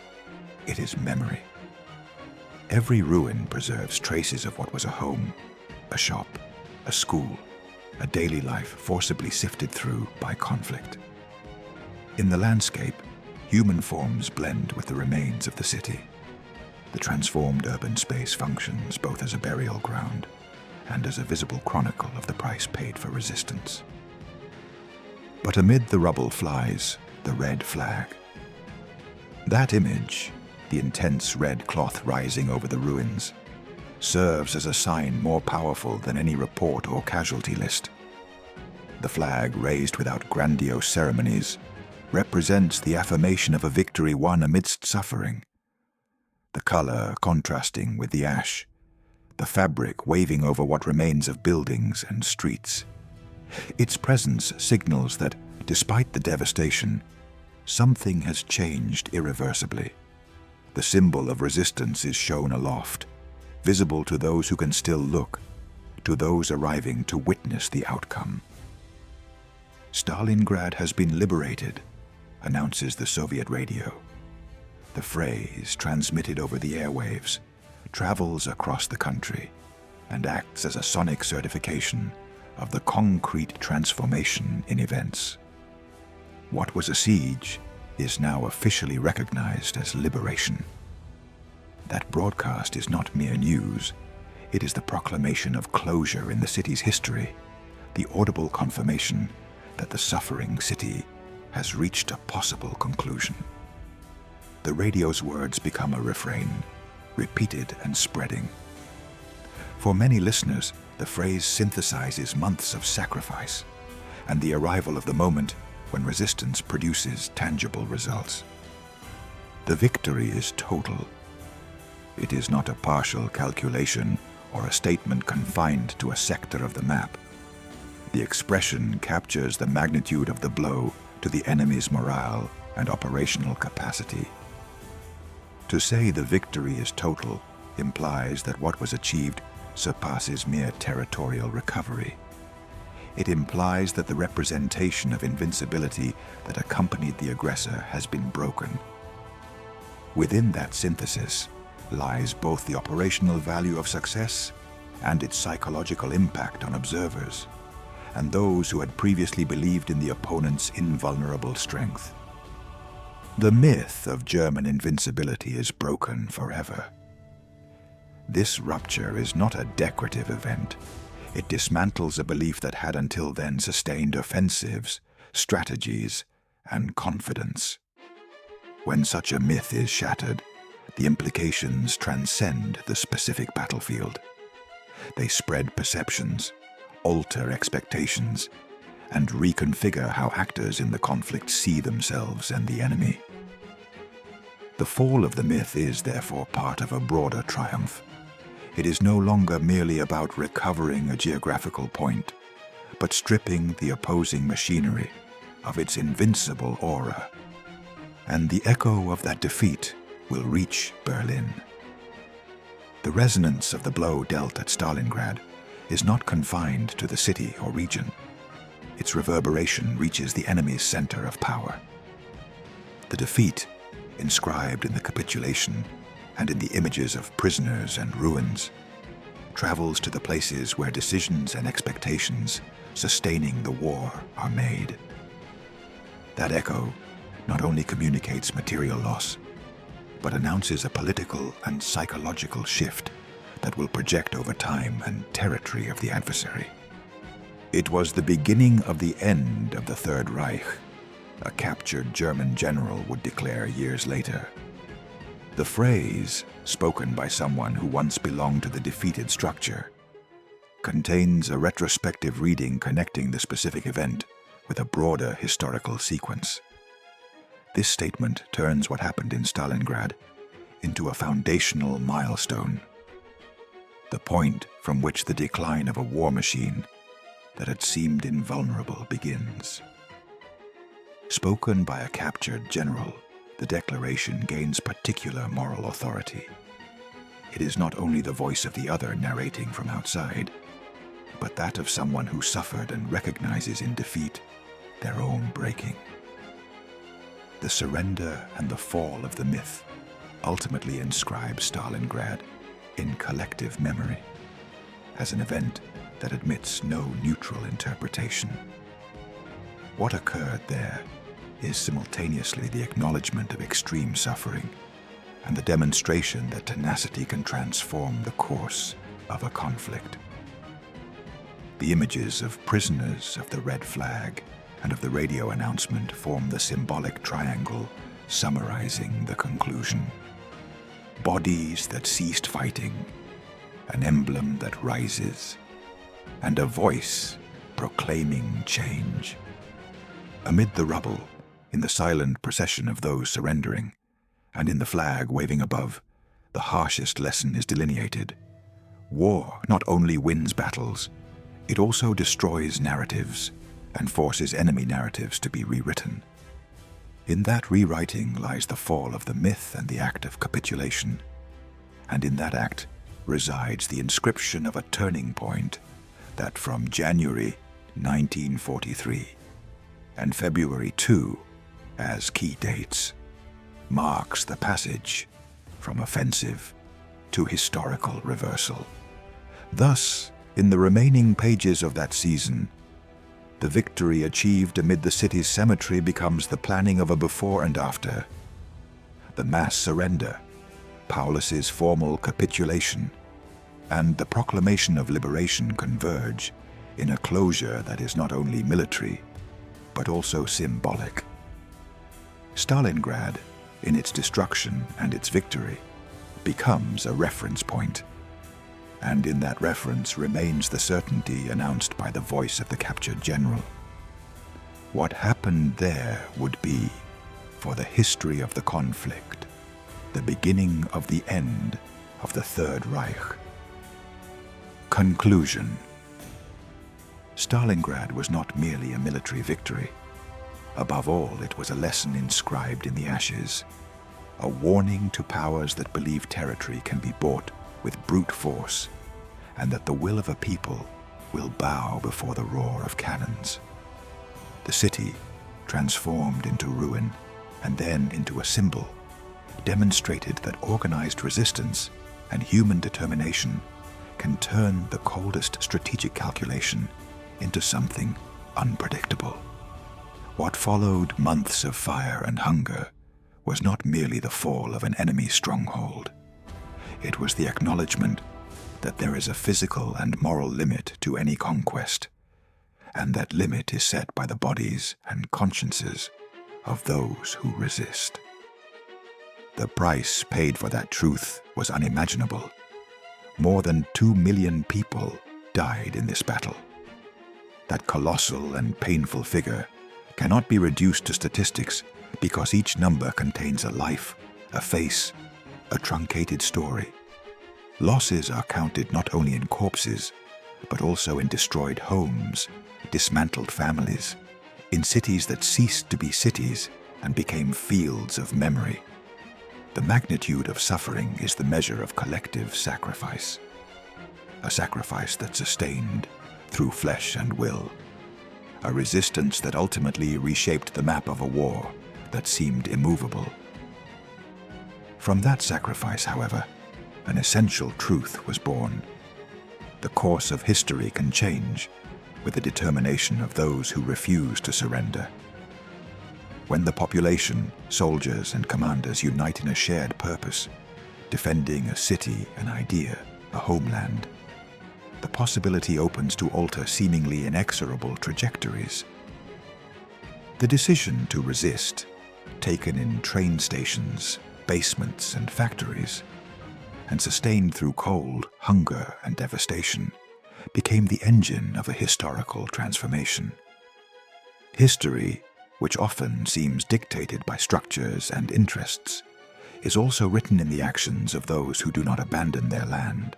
it is memory. Every ruin preserves traces of what was a home, a shop, a school, a daily life forcibly sifted through by conflict. In the landscape, human forms blend with the remains of the city. The transformed urban space functions both as a burial ground and as a visible chronicle of the price paid for resistance. But amid the rubble flies the red flag. That image, the intense red cloth rising over the ruins, serves as a sign more powerful than any report or casualty list. The flag, raised without grandiose ceremonies, represents the affirmation of a victory won amidst suffering. The color contrasting with the ash, the fabric waving over what remains of buildings and streets. Its presence signals that, despite the devastation, something has changed irreversibly. The symbol of resistance is shown aloft, visible to those who can still look, to those arriving to witness the outcome. Stalingrad has been liberated, announces the Soviet radio. The phrase, transmitted over the airwaves, travels across the country and acts as a sonic certification of the concrete transformation in events. What was a siege is now officially recognized as liberation. That broadcast is not mere news. It is the proclamation of closure in the city's history, the audible confirmation that the suffering city has reached a possible conclusion. The radio's words become a refrain, repeated and spreading. For many listeners, the phrase synthesizes months of sacrifice and the arrival of the moment when resistance produces tangible results. The victory is total. It is not a partial calculation or a statement confined to a sector of the map. The expression captures the magnitude of the blow to the enemy's morale and operational capacity. To say the victory is total implies that what was achieved surpasses mere territorial recovery. It implies that the representation of invincibility that accompanied the aggressor has been broken. Within that synthesis lies both the operational value of success and its psychological impact on observers, and those who had previously believed in the opponent's invulnerable strength. The myth of German invincibility is broken forever. This rupture is not a decorative event. It dismantles a belief that had until then sustained offensives, strategies, and confidence. When such a myth is shattered, the implications transcend the specific battlefield. They spread perceptions, alter expectations, and reconfigure how actors in the conflict see themselves and the enemy. The fall of the myth is, therefore, part of a broader triumph. It is no longer merely about recovering a geographical point, but stripping the opposing machinery of its invincible aura. And the echo of that defeat will reach Berlin. The resonance of the blow dealt at Stalingrad is not confined to the city or region. Its reverberation reaches the enemy's center of power. The defeat, inscribed in the capitulation and in the images of prisoners and ruins, travels to the places where decisions and expectations sustaining the war are made. That echo not only communicates material loss, but announces a political and psychological shift that will project over time and territory of the adversary. It was the beginning of the end of the Third Reich, a captured German general would declare years later. The phrase, spoken by someone who once belonged to the defeated structure, contains a retrospective reading connecting the specific event with a broader historical sequence. This statement turns what happened in Stalingrad into a foundational milestone, the point from which the decline of a war machine that had seemed invulnerable begins. Spoken by a captured general, the declaration gains particular moral authority. It is not only the voice of the other narrating from outside, but that of someone who suffered and recognizes in defeat their own breaking. The surrender and the fall of the myth ultimately inscribe Stalingrad in collective memory as an event that admits no neutral interpretation. What occurred there is simultaneously the acknowledgement of extreme suffering and the demonstration that tenacity can transform the course of a conflict. The images of prisoners of the red flag and of the radio announcement form the symbolic triangle summarizing the conclusion. Bodies that ceased fighting, an emblem that rises, and a voice proclaiming change. Amid the rubble, in the silent procession of those surrendering, and in the flag waving above, the harshest lesson is delineated. War not only wins battles, it also destroys narratives and forces enemy narratives to be rewritten. In that rewriting lies the fall of the myth and the act of capitulation, and in that act resides the inscription of a turning point that from January 1943 and February 2 as key dates marks the passage from offensive to historical reversal. Thus, in the remaining pages of that season, the victory achieved amid the city's cemetery becomes the planning of a before and after. The mass surrender, Paulus's formal capitulation, and the proclamation of liberation converge in a closure that is not only military, but also symbolic. Stalingrad, in its destruction and its victory, becomes a reference point, and in that reference remains the certainty announced by the voice of the captured general. What happened there would be, for the history of the conflict, the beginning of the end of the Third Reich. Conclusion. Stalingrad was not merely a military victory. Above all, it was a lesson inscribed in the ashes, a warning to powers that believe territory can be bought with brute force, and that the will of a people will bow before the roar of cannons. The city, transformed into ruin and then into a symbol, demonstrated that organized resistance and human determination can turn the coldest strategic calculation into something unpredictable. What followed months of fire and hunger was not merely the fall of an enemy stronghold. It was the acknowledgement that there is a physical and moral limit to any conquest, and that limit is set by the bodies and consciences of those who resist. The price paid for that truth was unimaginable. More than 2 million people died in this battle. that colossal and painful figure, cannot be reduced to statistics because each number contains a life, a face, a truncated story. Losses are counted not only in corpses, but also in destroyed homes, dismantled families, in cities that ceased to be cities and became fields of memory. The magnitude of suffering is the measure of collective sacrifice, a sacrifice that sustained through flesh and will, a resistance that ultimately reshaped the map of a war that seemed immovable. From that sacrifice, however, an essential truth was born. The course of history can change with the determination of those who refuse to surrender. When the population, soldiers, and commanders unite in a shared purpose, defending a city, an idea, a homeland, the possibility opens to alter seemingly inexorable trajectories. The decision to resist, taken in train stations, basements, and factories, and sustained through cold, hunger, and devastation, became the engine of a historical transformation. History, which often seems dictated by structures and interests, is also written in the actions of those who do not abandon their land.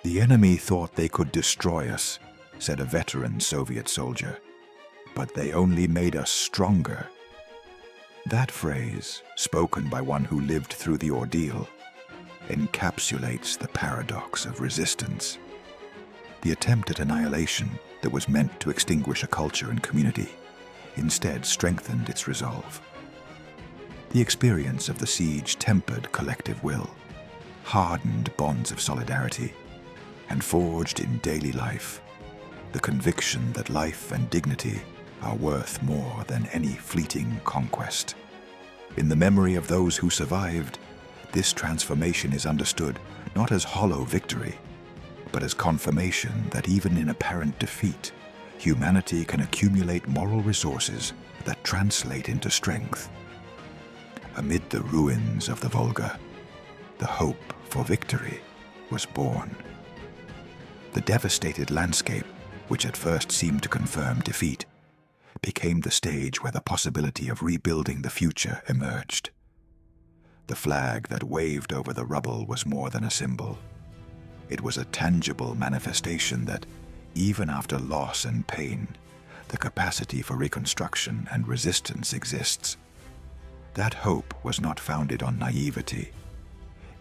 "The enemy thought they could destroy us," said a veteran Soviet soldier, "but they only made us stronger." That phrase, spoken by one who lived through the ordeal, encapsulates the paradox of resistance. The attempt at annihilation that was meant to extinguish a culture and community instead strengthened its resolve. The experience of the siege tempered collective will, hardened bonds of solidarity, and forged in daily life the conviction that life and dignity are worth more than any fleeting conquest. In the memory of those who survived, this transformation is understood not as hollow victory, but as confirmation that even in apparent defeat, humanity can accumulate moral resources that translate into strength. Amid the ruins of the Volga, the hope for victory was born. The devastated landscape, which at first seemed to confirm defeat, became the stage where the possibility of rebuilding the future emerged. The flag that waved over the rubble was more than a symbol. It was a tangible manifestation that, even after loss and pain, the capacity for reconstruction and resistance exists. That hope was not founded on naivety.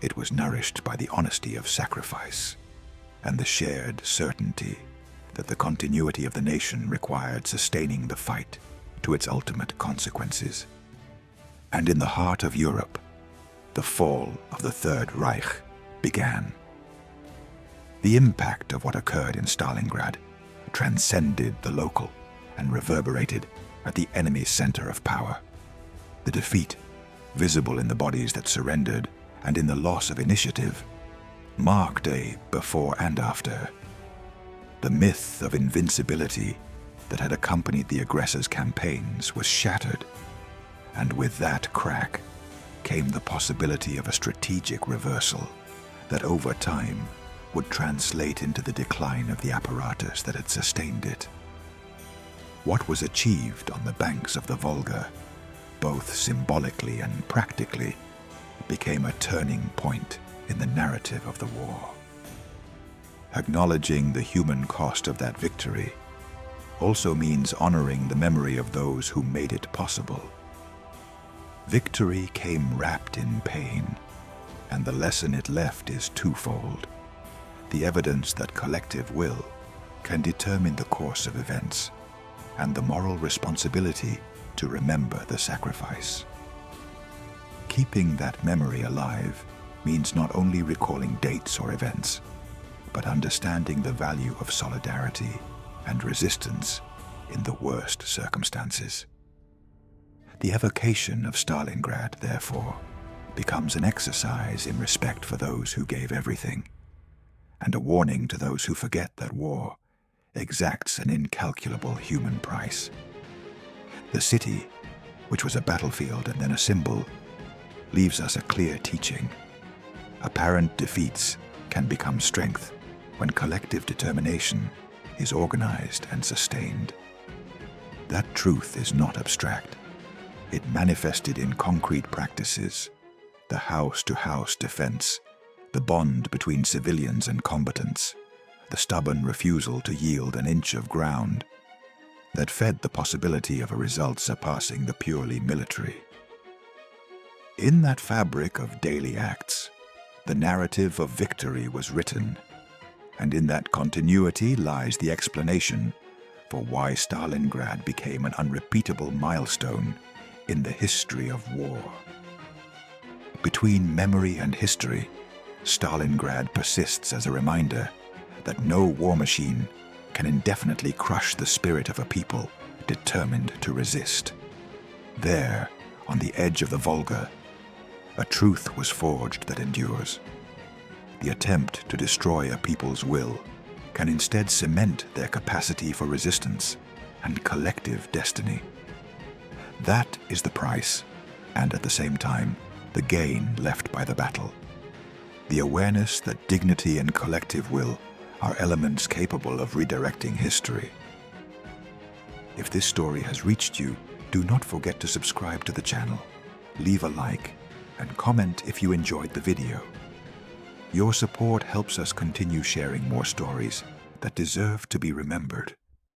It was nourished by the honesty of sacrifice and the shared certainty that the continuity of the nation required sustaining the fight to its ultimate consequences. And in the heart of Europe, the fall of the Third Reich began. The impact of what occurred in Stalingrad transcended the local and reverberated at the enemy's center of power. The defeat, visible in the bodies that surrendered and in the loss of initiative, marked a before and after. The myth of invincibility that had accompanied the aggressors' campaigns was shattered, and with that crack came the possibility of a strategic reversal that over time would translate into the decline of the apparatus that had sustained it. What was achieved on the banks of the Volga, both symbolically and practically, became a turning point in the narrative of the war. Acknowledging the human cost of that victory also means honoring the memory of those who made it possible. Victory came wrapped in pain, and the lesson it left is twofold: the evidence that collective will can determine the course of events, and the moral responsibility to remember the sacrifice. Keeping that memory alive means not only recalling dates or events, but understanding the value of solidarity and resistance in the worst circumstances. The evocation of Stalingrad, therefore, becomes an exercise in respect for those who gave everything, and a warning to those who forget that war exacts an incalculable human price. The city, which was a battlefield and then a symbol, leaves us a clear teaching. Apparent defeats can become strength when collective determination is organized and sustained. That truth is not abstract. It manifested in concrete practices: the house-to-house defense, the bond between civilians and combatants, the stubborn refusal to yield an inch of ground that fed the possibility of a result surpassing the purely military. In that fabric of daily acts, the narrative of victory was written, and in that continuity lies the explanation for why Stalingrad became an unrepeatable milestone in the history of war. Between memory and history, Stalingrad persists as a reminder that no war machine can indefinitely crush the spirit of a people determined to resist. There, on the edge of the Volga, a truth was forged that endures. The attempt to destroy a people's will can instead cement their capacity for resistance and collective destiny. That is the price, and at the same time, the gain left by the battle. The awareness that dignity and collective will are elements capable of redirecting history. If this story has reached you, do not forget to subscribe to the channel, leave a like, and comment if you enjoyed the video. Your support helps us continue sharing more stories that deserve to be remembered.